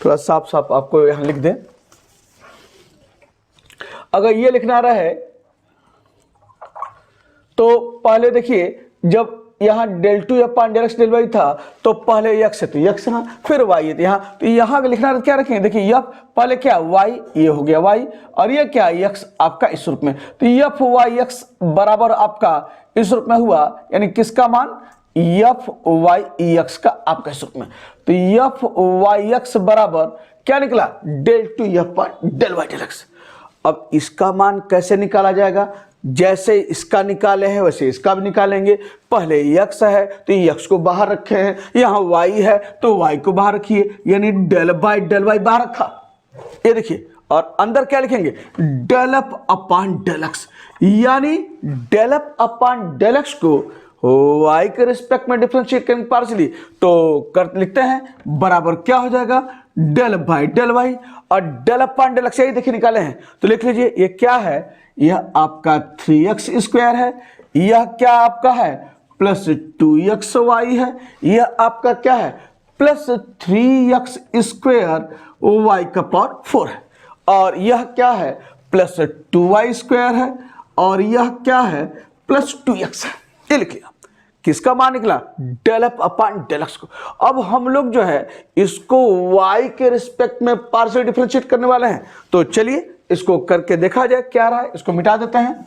थोड़ा साफ साफ आपको यहां लिख दें, अगर ये लिखना रहे तो पहले देखिए जब यहां del two F upon del x del Y था तो पहले एक्स है तो एक्स है, फिर वाई है तो यहां, तो यहां लिखना क्या रखेंगे देखिए एफ पहले क्या वाई, ये हो गया वाई और ये क्या एक्स आपका इस रूप में। तो एफ वाई एक्स बराबर आपका इस रूप में हुआ, यानी किसका मान एफ वाई एक्स का आपका इस रूप में। तो एफ वाई एक्स बराबर क्या निकला del two F upon del Y del x. अब इसका मान कैसे निकाला जाएगा, जैसे इसका निकाले हैं वैसे इसका भी निकालेंगे। पहले x है तो x को बाहर रखे हैं, यहाँ y है तो y को बाहर रखिए, यानी डेल बाई डेल वाई बाहर रखा, ये देखिए। और अंदर क्या लिखेंगे del F upon del x, यानी del F upon del x को y के रिस्पेक्ट में डिफरेंशिएट करेंगे पार्शियली, तो कर लिखते हैं बराबर क्या हो जाएगा डेल बाई डेल वाई और डेल अपान डेल एक्स, यही देखिए निकाले हैं। तो लिख लीजिए ये क्या है, यह आपका 3x स्क्वायर है, यह क्या आपका है प्लस 2xy है, यह आपका क्या है प्लस 3x स्क्वायर y का पावर 4 है, और यह क्या है प्लस 2y स्क्वायर है और यह क्या है प्लस 2x है। ये लिख लिया, किसका मान निकला del F upon del x को। अब हम लोग जो है इसको y के रिस्पेक्ट में पार्शियल डिफरेंशिएट करने वाले हैं, तो चलिए इसको करके देखा जाए क्या रहा है। इसको मिटा देते हैं,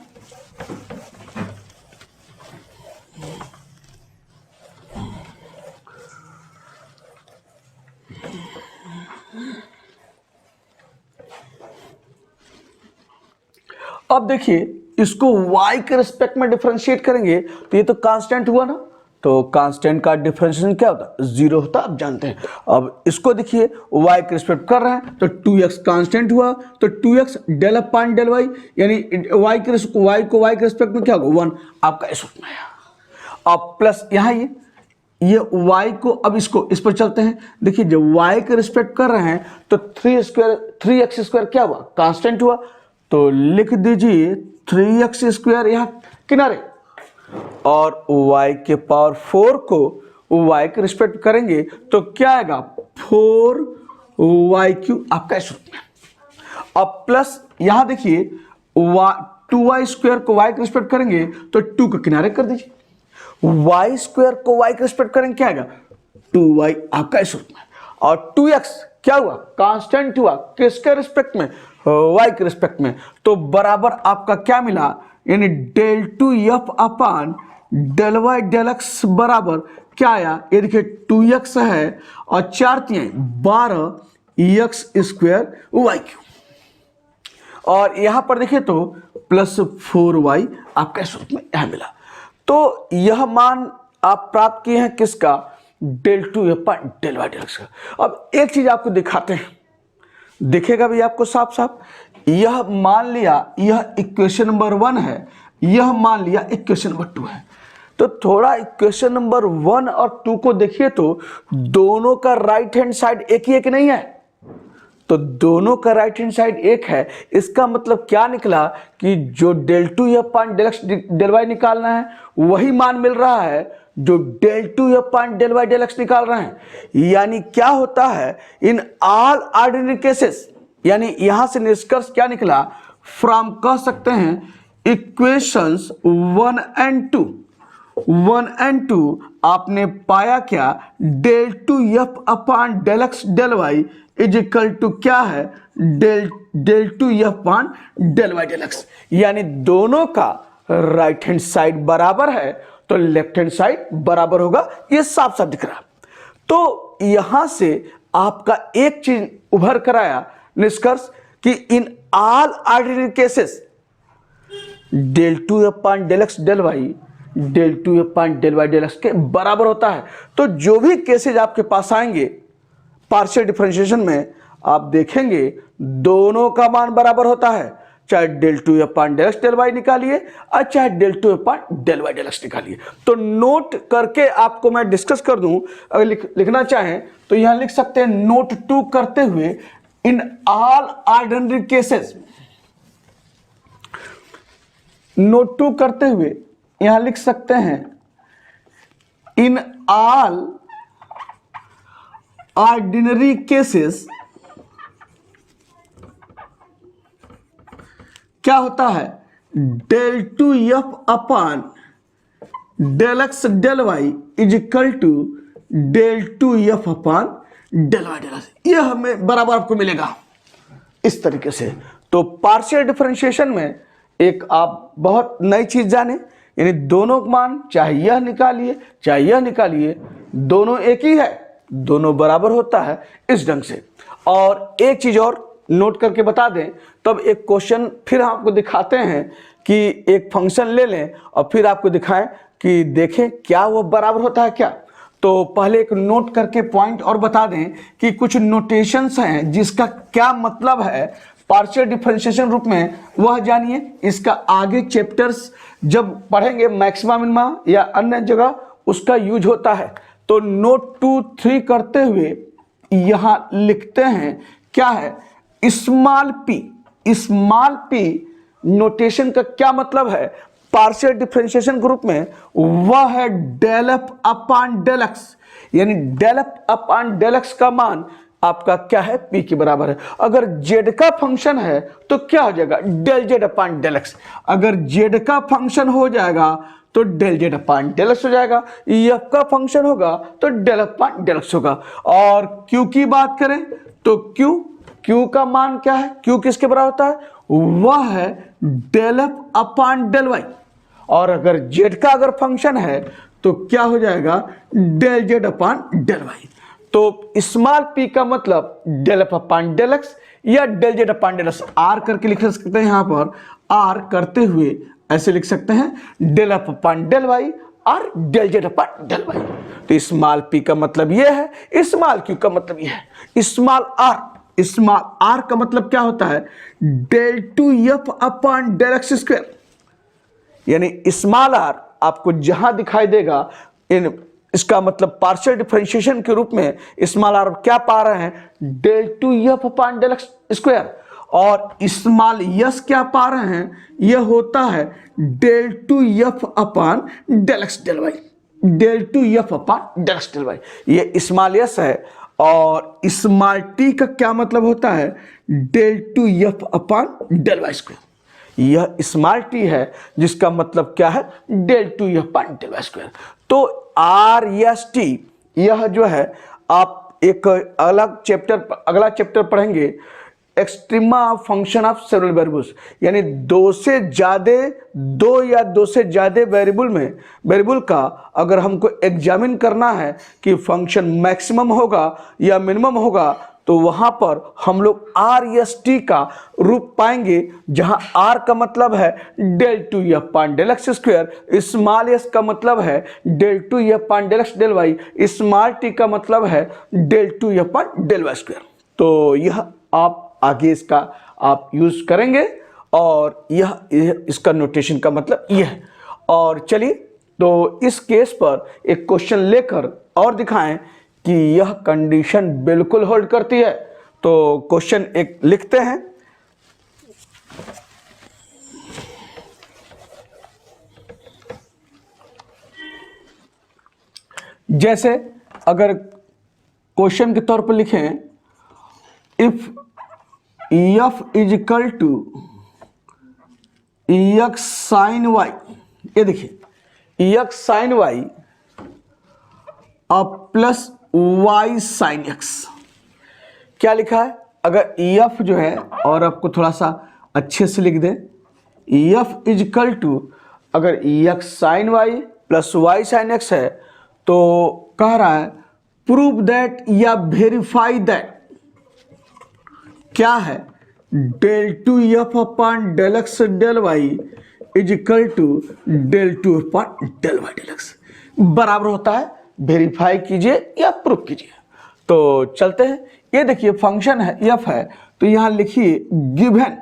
अब देखिए इसको y के रिस्पेक्ट में डिफरेंशिएट करेंगे तो ये तो कांस्टेंट हुआ ना, तो कांस्टेंट का डिफरेंशिएशन क्या होता है, 0 होता है, आप जानते हैं। अब इसको देखिए y के रिस्पेक्ट कर रहे हैं तो 2x कांस्टेंट हुआ, तो 2x del upon del y, यानी y को y के रिस्पेक्ट में क्या होगा 1, आपका इस रूप में है। अब प्लस यहाँ ये y को, अब इसको इस पर चलते हैं। देखिए जब y के रिस्पेक्ट कर रहे हैं तो 3x स्क्वायर क्या हुआ, कांस्टेंट हुआ, तो लिख दीजिए 3x स्क्वायर यहाँ किनारे, और y के पावर 4 को y के रिस्पेक्ट करेंगे तो क्या आएगा 4y³ आपका इस रूप में। अब प्लस यहाँ देखिए 2y स्क्वायर को y के रिस्पेक्ट करेंगे तो 2 को किनारे कर दीजिए, y स्क्वायर को y के रिस्पेक्ट करेंगे क्या आएगा 2y आपका इस रूप में, और 2x क्या हुआ, कांस्टेंट हुआ, किसके रिस्पेक्ट में, y के रिस्पेक्ट में, तो बराबर आपका क्या मिला, यानी del 2f upon del y del x बराबर क्या आया, ये देखिए 2x है और 4 3 12 x स्क्वायर y³, और यहां पर देखिए तो प्लस 4y आपका इस रूप में यहां मिला। तो यह मान आप प्राप्त किए हैं किसका, del 2f del y del x का। अब एक चीज आपको दिखाते हैं, दिखेगा भी आपको साफ साफ। यह मान लिया यह इक्वेशन नंबर 1 है, यह मान लिया इक्वेशन नंबर 2 है, तो थोड़ा इक्वेशन नंबर 1 और 2 को देखिए तो दोनों का राइट हैंड साइड एक ही एक नहीं है, तो दोनों का राइट हैंड साइड एक है। इसका मतलब क्या निकला कि जो del 2f del x del y निकालना है वही मान मिल रहा है जो del 2f del y del x निकाल रहे हैं। यानी क्या होता है, इन ऑल ऑर्डिनरी केसेस, यानी यहां से निष्कर्ष क्या निकला, फ्रॉम कह सकते हैं इक्वेशंस 1 and 2 आपने पाया क्या, del 2f del x del y is equal to क्या है, del 2f del y del x, यानी दोनों का राइट हैंड साइड बराबर है तो लेफ्ट हैंड साइड बराबर होगा, ये साफ साफ दिख रहा। तो यहां से आपका एक चीज उभर कर आया निष्कर्ष कि in all ordinary cases del 2f del x del y del 2f del y del x के बराबर होता है। तो जो भी केसेज आपके पास आएंगे पार्शियल डिफरेंशिएशन में, आप देखेंगे दोनों का मान बराबर होता है, चाहे del 2f del x del y निकालिए और चाहे del 2f del y del x निकालिए। तो नोट करके आपको मैं डिस्कस कर दूं, अगर लिखना चाहें तो यहां लिख सकते हैं नोट 2 करते हुए, in all ordinary cases, note 2 करते हुए यहां लिख सकते हैं इन ऑल ऑर्डिनरी केसेस क्या होता है, del 2f upon del x del y is equal to del 2f upon del y del x, यह हमें बराबर आपको मिलेगा इस तरीके से। तो पार्शियल डिफरेंशिएशन में एक आप बहुत नई चीज जाने, यानी दोनों मान चाहे यह निकालिए चाहे यह निकालिए दोनों एक ही है, दोनों बराबर होता है इस ढंग से। और एक चीज और नोट करके बता दें, तब एक क्वेश्चन फिर हम आपको दिखाते हैं कि एक फंक्शन ले लें और फिर आपको दिखाएं कि देखें क्या वो बराबर होता है क्या। तो पहले एक नोट करके पॉइंट और बता दें कि कुछ नोटेशंस हैं जिसका क्या मतलब है पार्शियल डिफरेंशिएशन रूप में, वह जानिए। इसका आगे चैप्टर्स जब पढ़ेंगे मैक्सिमा मिनिमा या अन्य जगह उसका यूज होता है। तो नोट 2 3 करते हुए यहां लिखते हैं क्या है, स्मॉल पी नोटेशन का क्या मतलब है पार्शियल डिफरेंशिएशन ग्रुप में, वह है del f upon del x, यानी del f upon del x का मान आपका क्या है, p के बराबर है। अगर z का फंक्शन है तो क्या हो जाएगा, del z upon del x, अगर z का फंक्शन हो जाएगा तो del z upon del x हो जाएगा, f का फंक्शन होगा तो del f upon del x होगा। और q की बात करें तो q का मान क्या है, q किसके बराबर होता है, वह है del f upon del y, और अगर z का अगर फंक्शन है तो क्या हो जाएगा, del z upon del y। तो स्मॉल p का मतलब del f upon del x या del z upon del x, r करके लिख सकते हैं। यहां पर r करते हुए ऐसे लिख सकते हैं del f upon del y और del Z upon del Y. तो स्मॉल p का मतलब ये है, स्मॉल q का मतलब ये है। स्मॉल r का मतलब क्या होता है, del two F upon del x square. यानी स्मॉल r आपको जहां दिखाई देगा इसका मतलब पार्शियल डिफरेंशिएशन के रूप में स्मॉल r क्या पा रहे हैं, del two F upon del x square. और स्मॉल s क्या पा रहे हैं, यह होता है del two F upon del x del Y, del two F upon del x del y. ये स्मॉल s है। और स्मॉल t का क्या मतलब होता है, del two F upon del Y square. यह स्मॉल t है जिसका मतलब क्या है, del two F upon del Y square. तो आर एस टी यह जो है आप एक अलग चैप्टर, अगला चैप्टर पढ़ेंगे, extrema of function of several variables. यानी दो या दो से ज्यादा वेरिएबल का अगर हमको एग्जामिन करना है कि फंक्शन मैक्सिमम होगा या मिनिमम होगा, तो वहां पर हम लोग आर एस टी का रूप पाएंगे, जहां आर का मतलब है del two F upon del x square, small S का मतलब है del two F upon del x del Y, small T का मतलब है del two F upon del Y square. तो यह आप आगे इसका आप यूज करेंगे और यह इसका नोटेशन का मतलब यह है। और चलिए तो इस केस पर एक क्वेश्चन लेकर और दिखाएं कि यह कंडीशन बिल्कुल होल्ड करती है। तो क्वेश्चन एक लिखते हैं, जैसे अगर क्वेश्चन के तौर पर लिखें, if F is equal to X sine Y, ये देखिए एक्स साइन वाई अब प्लस वाई साइन एक्स, क्या लिखा है, अगर एफ जो है, और आपको थोड़ा सा अच्छे से लिख दें, एफ इज इक्वल टू अगर X sine Y plus Y sine X है, तो कह रहा है प्रूव दैट या वेरीफाई दैट क्या है, del two F upon del x del Y is equal to del two upon del Y del x बराबर होता है, वेरीफाई कीजिए या प्रूफ कीजिए। तो चलते हैं, ये देखिए फंक्शन है एफ है, तो यहां लिखिए given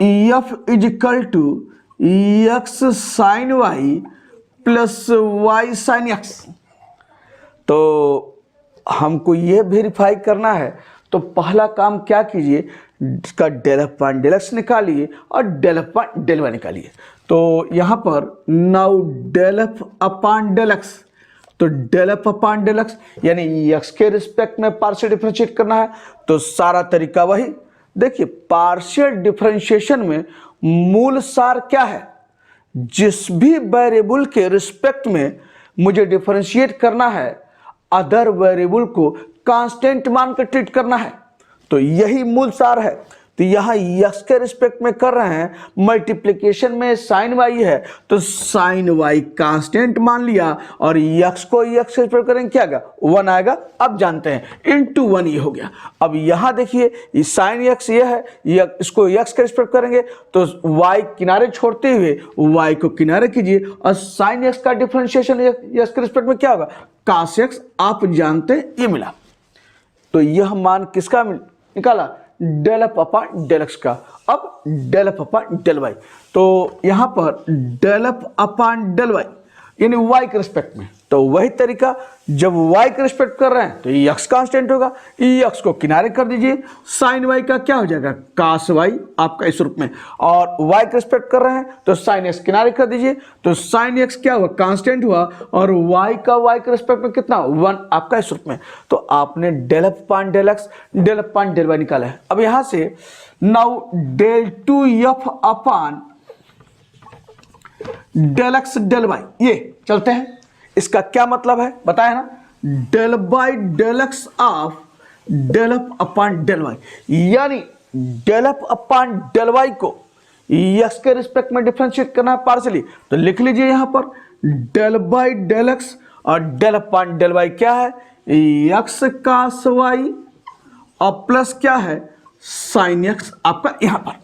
F is equal to X sine Y plus Y sine X. तो हमको ये वेरीफाई करना है, तो पहला काम क्या कीजिए, इसका डेल अपॉन डेल एक्स निकालिए और डेल अपॉन डेल वाई निकालिए। तो यहां पर now del F upon del x, तो del F upon del x यानी एक्स के रिस्पेक्ट में पार्शियल डिफरेंशिएट करना है। तो सारा तरीका वही, देखिए पार्शियल डिफरेंशिएशन में मूल सार क्या है, जिस भी वेरिएबल के रिस्पेक्ट में मुझे डिफरेंशिएट करना है, अदर वेरिएबल को कांस्टेंट मानकर ट्रीट करना है। तो यही मूल सार है। तो यहां x के रिस्पेक्ट में कर रहे हैं, मल्टीप्लिकेशन में साइन y है, तो साइन y कांस्टेंट मान लिया और x को x के रिस्पेक्ट करेंगे, क्या आएगा, 1 आएगा। अब जानते हैं इंटू 1 ये हो गया। अब यहां देखिए साइन x ये है, इसको x के रिस्पेक्ट करेंगे तो y किनारे छोड़ते हुए y को किनारे कीजिए और साइन x का डिफरेंशिएशन x के रिस्पेक्ट में क्या होगा, cos x। आप जानते हैं ये मिला। तो यह मान किसका निकाला, del F upon del x का। अब del F upon del Y, तो यहां पर del F upon del Y यानी y के रिस्पेक्ट में। तो वही तरीका, जब y के रिस्पेक्ट कर रहे हैं तो ये x कांस्टेंट होगा, x को किनारे कर दीजिए, साइन y का क्या हो जाएगा, cos y आपका इस रूप में, और y के रिस्पेक्ट कर रहे हैं तो साइन x किनारे कर दीजिए, तो साइन x क्या हुआ, कांस्टेंट हुआ, और y का y के रिस्पेक्ट में कितना, 1 आपका इस रूप में। तो आपने del F upon del x, del F upon del y निकाला है। अब यहां से now del two F upon del x del y, ये चलते हैं, इसका क्या मतलब है बताया ना, del by del x of del F upon del Y, यानी del F upon del Y को एक्स के रिस्पेक्ट में डिफरेंशिएट करना है पार्शियली। तो लिख लीजिए यहां पर डेल बाई डेल एक्स और डेल अपॉन डेल वाई क्या है, एक्स cos वाई और प्लस क्या है साइन एक्स आपका यहां पर।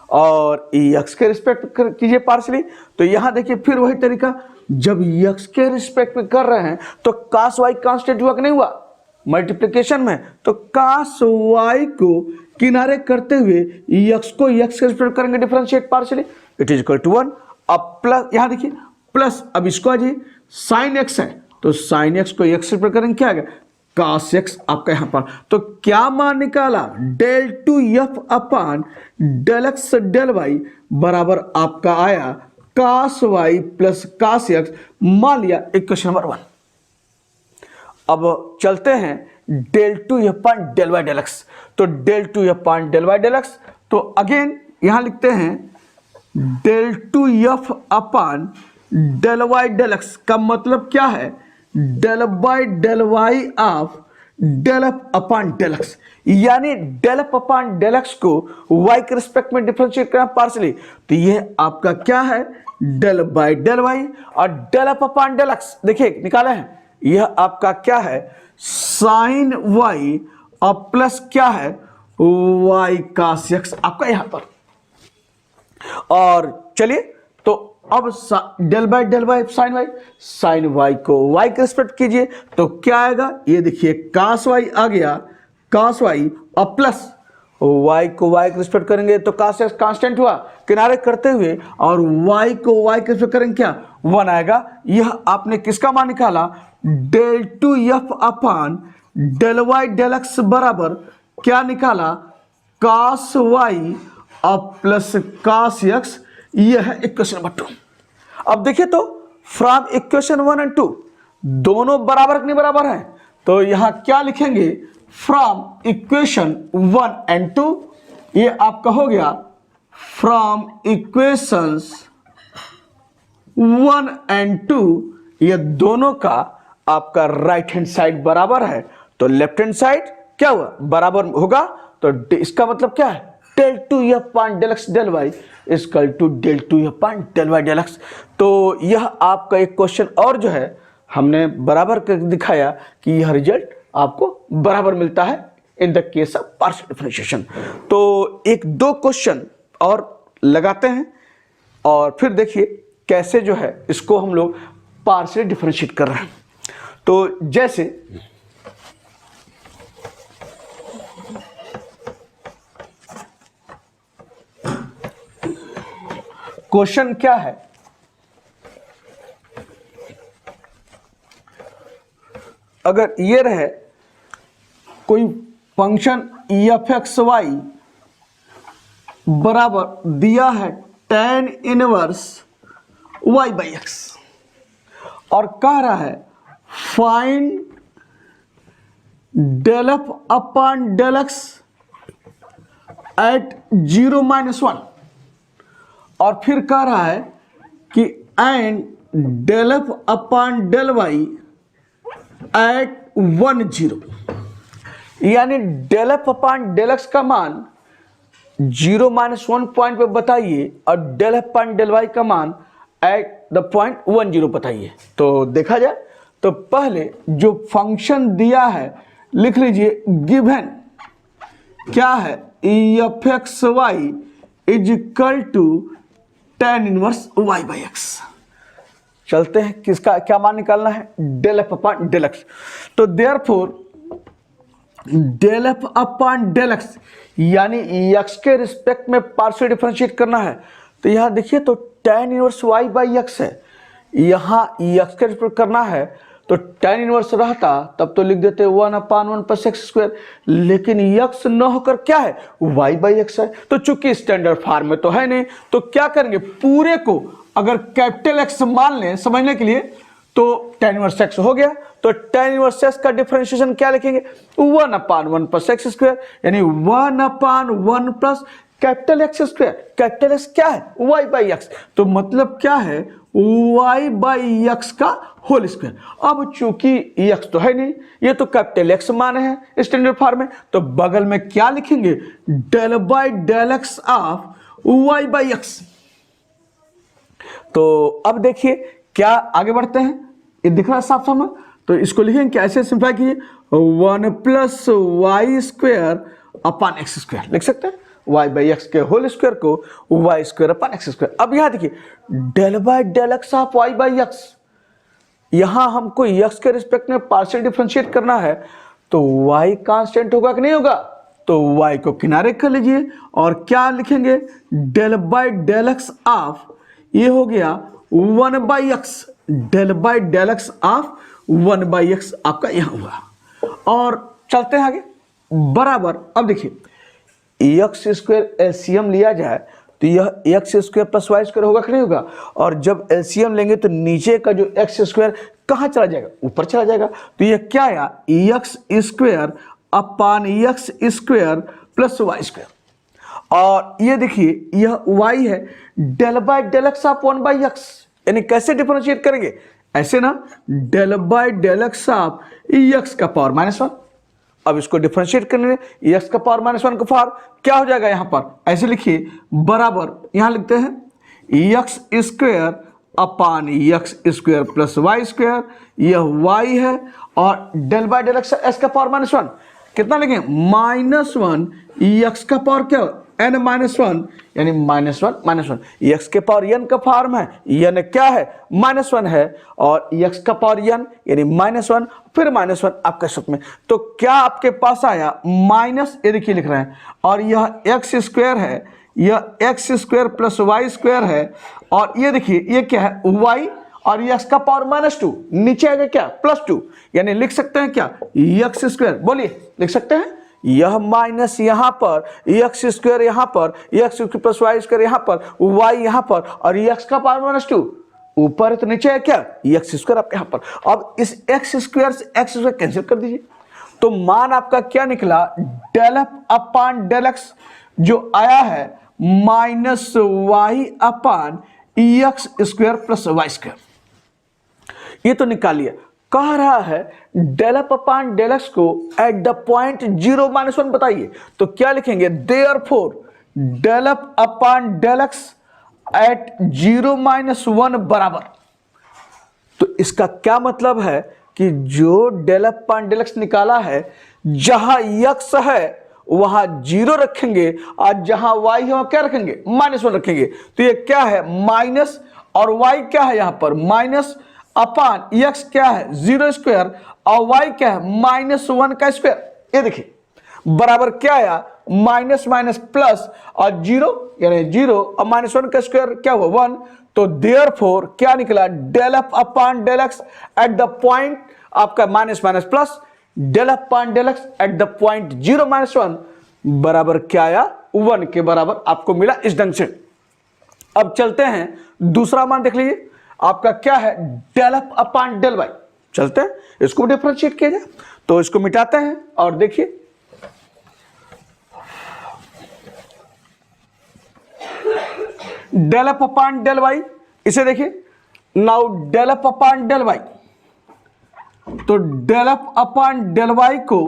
और एक्स के रिस्पेक्ट कीजिए पार्शली। तो यहाँ देखिए फिर वही तरीका, जब एक्स के रिस्पेक्ट में कर रहे हैं तो कास वाई कांस्टेंट हुआ कि नहीं हुआ मल्टीप्लिकेशन में, तो कास वाई को किनारे करते हुए एक्स को एक्स के रिस्पेक्ट करेंगे differentiate partially, it is equal to 1। अब प्लस यहाँ देखिए प्लस, अब इसको आइए साइन एक्स है तो साइन एक्स को एक्स रिस्पेक्ट करेंगे, क्या आ गया कास एक्स आपका यहाँ पर। तो क्या मान निकाला del two F upon del x del Y बराबर आपका आया cos y plus cos x, मान लिया इक्वेशन नंबर 1। अब चलते हैं del two F upon del Y del x, तो del two F upon del Y del x, तो अगेन यहां लिखते हैं del two F upon del Y del x का मतलब क्या है del by del Y of del F upon del x, यानी del F upon del x को वाई के रिस्पेक्ट में डिफरेंशिएट करना पार्शली, तो ये आपका क्या है डेल बाई डेल वाई, और del F upon del X देखिए निकाले हैं, यह आपका क्या है साइन वाई और प्लस क्या है वाई कास एक्स आपका यहां पर। और चलिए तो अब डेल वाई साइन वाई को वाई के रिस्पेक्ट कीजिए तो क्या आएगा, ये देखिए कास वाई आ गया, कास वाई और प्लस वाई को वाई के रिस्पेक्ट करेंगे तो कास एक्स कांस्टेंट हुआ किनारे करते हुए, और वाई को वाई के रिस्पेक्ट करेंगे क्या 1 आएगा। यह आपने किसका मान निकाला del two F upon del Y del x बराबर क्या निकाला कास वाई और प्लस कास एक्स, यह है इक्वेशन नंबर 2। अब देखिए तो फ्रॉम इक्वेशन 1 एंड 2 दोनों बराबर नहीं बराबर हैं, तो यहां क्या लिखेंगे फ्रॉम इक्वेशन 1 एंड 2, ये आपका हो गया फ्रॉम इक्वेशंस 1 एंड 2, ये दोनों का आपका राइट हैंड साइड बराबर है तो लेफ्ट हैंड साइड क्या हुआ बराबर होगा, तो इसका मतलब क्या है del two F upon del x del Y equal to del two F upon del Y del x. तो यह आपका एक क्वेश्चन और जो है हमने बराबर कर दिखाया कि यह रिजल्ट आपको बराबर मिलता है in the case of partial differentiation. तो एक दो क्वेश्चन और लगाते हैं और फिर देखिए कैसे जो है इसको हम लोग पार्शियल डिफरेंशिएट कर रहे हैं। तो जैसे क्वेश्चन क्या है, अगर ये रहे कोई फंक्शन एफ एक्स वाई बराबर दिया है tan inverse y by X और कह रहा है find del F upon del x at 0-1, और फिर कह रहा है कि and del F upon del Y at 1-0, यानी del F upon del x का मान 0-1 पॉइंट पे बताइए और del F upon del Y का मान एट द पॉइंट 1-0 बताइए। तो देखा जाए तो पहले जो फंक्शन दिया है लिख लीजिए गिवन क्या है f x y is equal to tan inverse y by x. चलते हैं किसका क्या मान निकालना है del F upon del x. तो therefore del F upon del x यानी x के रिस्पेक्ट में पार्शियल डिफरेंशिएट करना है, तो यहां देखिए तो tan inverse y by x है, यहां x के रिस्पेक्ट करना है तो tan इनवर्स रहता तब तो लिख देते 1/1 प्लस एक्स स्क्वायर, लेकिन x न होकर क्या है y बाई एक्स है, तो चूंकि स्टैंडर्ड फॉर्म में तो है नहीं, तो क्या करेंगे पूरे को अगर कैपिटल X मान लें समझने के लिए तो tan इनवर्स x हो गया, तो tan इनवर्स x का डिफरेंशिएशन क्या लिखेंगे 1/1 प्लस एक्स स्क्वायर, यानी 1/1 plus capital X square, capital X क्या है y बाई एक्स, तो मतलब क्या है y बाई एक्स का होल स्क्वायर। अब चूंकि x तो है नहीं, ये तो कैपिटल X माने हैं स्टैंडर्ड फॉर्म में, तो बगल में क्या लिखेंगे del by del x of y by X. तो अब देखिए क्या आगे बढ़ते हैं, ये दिख रहा है साफ साफ, तो इसको लिखेंगे कैसे सिंप्लाई कीजिए 1 plus Y square upon X square लिख सकते हैं वाई बाई एक्स के होल स्क्वायर को Y square upon X square. अब यहाँ देखिए del by del x of Y by X, यहाँ हमको एक्स के रिस्पेक्ट में पार्शियल डिफरेंशिएट करना है तो वाई कांस्टेंट होगा कि नहीं होगा, तो वाई को किनारे कर लीजिए और क्या लिखेंगे del by del x of, ये हो गया 1 by X, del by del x of 1 by X आपका यहाँ हुआ। और चलते हैं आगे बराबर। अब देखिए एक्स स्क्वायर एलसीएम लिया जाए तो यह X square plus Y square होगा कि नहीं होगा, और जब एलसीएम लेंगे तो नीचे का जो एक्स स्क्वायर कहाँ चला जाएगा, ऊपर चला जाएगा। तो यह क्या आया X square upon x square plus Y square. और ये देखिए यह वाई है del by del x of 1 by X, यानी कैसे डिफरेंशिएट करेंगे ऐसे ना, del by del x of X का पावर -1। अब इसको डिफरेंशिएट करने एक्स का पावर -1 का पावर क्या हो जाएगा यहाँ पर, ऐसे लिखिए बराबर, यहाँ लिखते हैं X square upon x square plus Y square, यह वाई है और डेल बाई डेल एक्स का पावर -1 कितना लिखें -1, एक्स का पावर क्या n -1 यानी -1 एक्स के पावर n का फॉर्म है, n क्या है -1 है और x का पावर n यानी -1 फिर -1 आपका सूत्र में। तो क्या आपके पास आया माइनस, ये देखिए लिख रहे हैं, और यह एक्स स्क्वायर है, यह X square plus Y square है, और ये देखिए ये क्या है y और एक्स का पावर -2, नीचे आएगा क्या +2, यानी लिख सकते हैं क्या एक्स स्क्वायर, बोलिए लिख सकते हैं यह माइनस यहाँ पर एक्स स्क्वायर, यहाँ पर X square plus Y square, यहाँ पर वाई यहाँ पर, और एक्स का पावर -2 ऊपर है तो नीचे है क्या एक्स स्क्वायर आपके यहाँ पर। अब इस एक्स स्क्वायर से एक्स स्क्वायर कैंसिल कर दीजिए तो मान आपका क्या निकला del F upon del x जो आया है -y upon x square plus Y square, ये तो निकालिए। कह रहा है del F upon del x को एट द पॉइंट 0 -1 बताइए, तो क्या लिखेंगे therefore del F upon del x at 0 -1 बराबर। तो इसका क्या मतलब है कि जो del F upon del x निकाला है जहां एक्स है वहां 0 रखेंगे और जहां y है वहां क्या रखेंगे -1 रखेंगे। तो ये क्या है माइनस और y क्या है यहां पर माइनस अपान x क्या है 0 स्क्वायर और y क्या है -1 का स्क्वायर। ये देखिए बराबर क्या आया माइनस माइनस प्लस और 0 यानी 0 और -1 का स्क्वायर क्या हुआ 1। तो देयरफॉर क्या निकला del F upon del x at the point आपका minus minus plus del F upon del x at the point 0 -1 बराबर क्या आया 1 के बराबर आपको मिला इस ढंग से। अब चलते हैं दूसरा मान देख लीजिए आपका क्या है del F upon del Y. चलते हैं इसको डिफरेंशिएट किया जाए तो इसको मिटाते हैं और देखिए del F upon del y, इसे देखिए now del F upon del Y. तो del F upon del Y को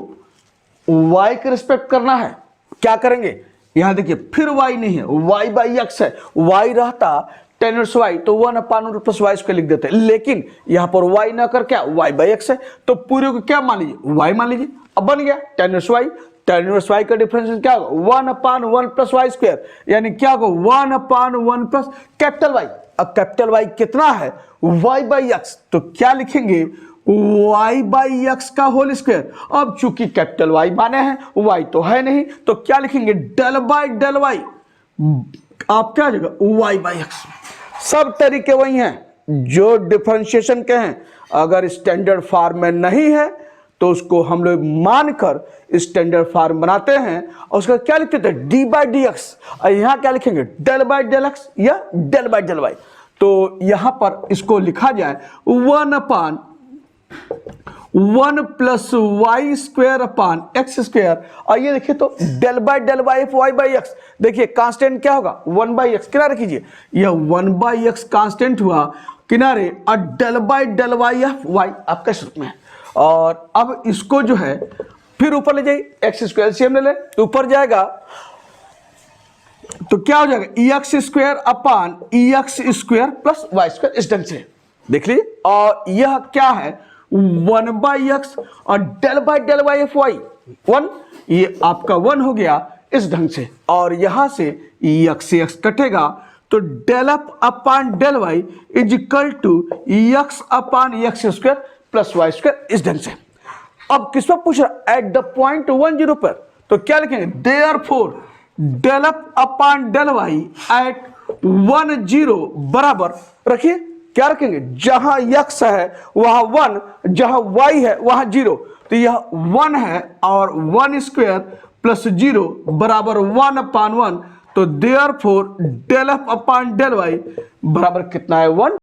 y के रिस्पेक्ट करना है, क्या करेंगे यहां देखिए फिर y नहीं है y बाई एक्स है, y रहता tan इनवर्स y तो 1 upon root plus Y square लिख देते, लेकिन यहां पर y ना कर क्या y बाई एक्स है तो पूरे को क्या मान लीजिए y मान लीजिए। अब बन गया tan inverse y, tan inverse y का डिफरेंशियल क्या होगा 1 अपान 1 प्लस वाई स्क्वायर यानी क्या होगा 1 अपान 1 प्लस कैपिटल Y। अब कैपिटल Y कितना है y बाई एक्स, तो क्या लिखेंगे y बाई एक्स का होल स्क्वायर। अब चूंकि कैपिटल Y माने हैं y तो है नहीं तो क्या लिखेंगे डेल बाई डेल y, आप क्या जगह y बाई एक्स। सब तरीके वही हैं जो डिफरेंशिएशन के हैं, अगर स्टैंडर्ड फॉर्म में नहीं है तो उसको हम लोग मानकर स्टैंडर्ड फॉर्म बनाते हैं और उसका क्या लिखते थे डी बाई डी एक्स, और यहां क्या लिखेंगे डेल बाई डेल एक्स या डेल बाई डेल वाई। तो यहां पर इसको लिखा जाए 1 upon 1 plus Y square upon x square, और ये देखिए तो del by del Y F Y by X, देखिए कांस्टेंट क्या होगा 1 बाई एक्स किनारे कीजिए, यह 1 बाई एक्स कांस्टेंट हुआ किनारे और del by del Y F Y आपका सूत्र में है। और अब इसको जो है फिर ऊपर ले जाइए एक्स स्क्वायर एलसीएम ले ले तो ऊपर जाएगा तो क्या हो जाएगा X square upon x square plus Y square इस ढंग से देख लीजिए। और यह क्या है 1 बाई एक्स और del by del Y F Y 1, ये आपका 1 हो गया, इस ढंग से, और यहां से एक्स से एक्स कटेगा तो del F upon del Y is equal to X upon x square plus Y square, इस ढंग से। अब किस पर पूछ रहा, एट द पॉइंट 10 पर, तो क्या लिखेंगे, therefore del F upon del Y at 10 बराबर, रखिए क्या रखेंगे, जहां x है वहां 1, जहां y है वहां 0, तो यह 1 है और 1 स्क्वायर प्लस 0 बराबर 1 अपान 1, तो therefore del F upon del Y बराबर कितना है, 1।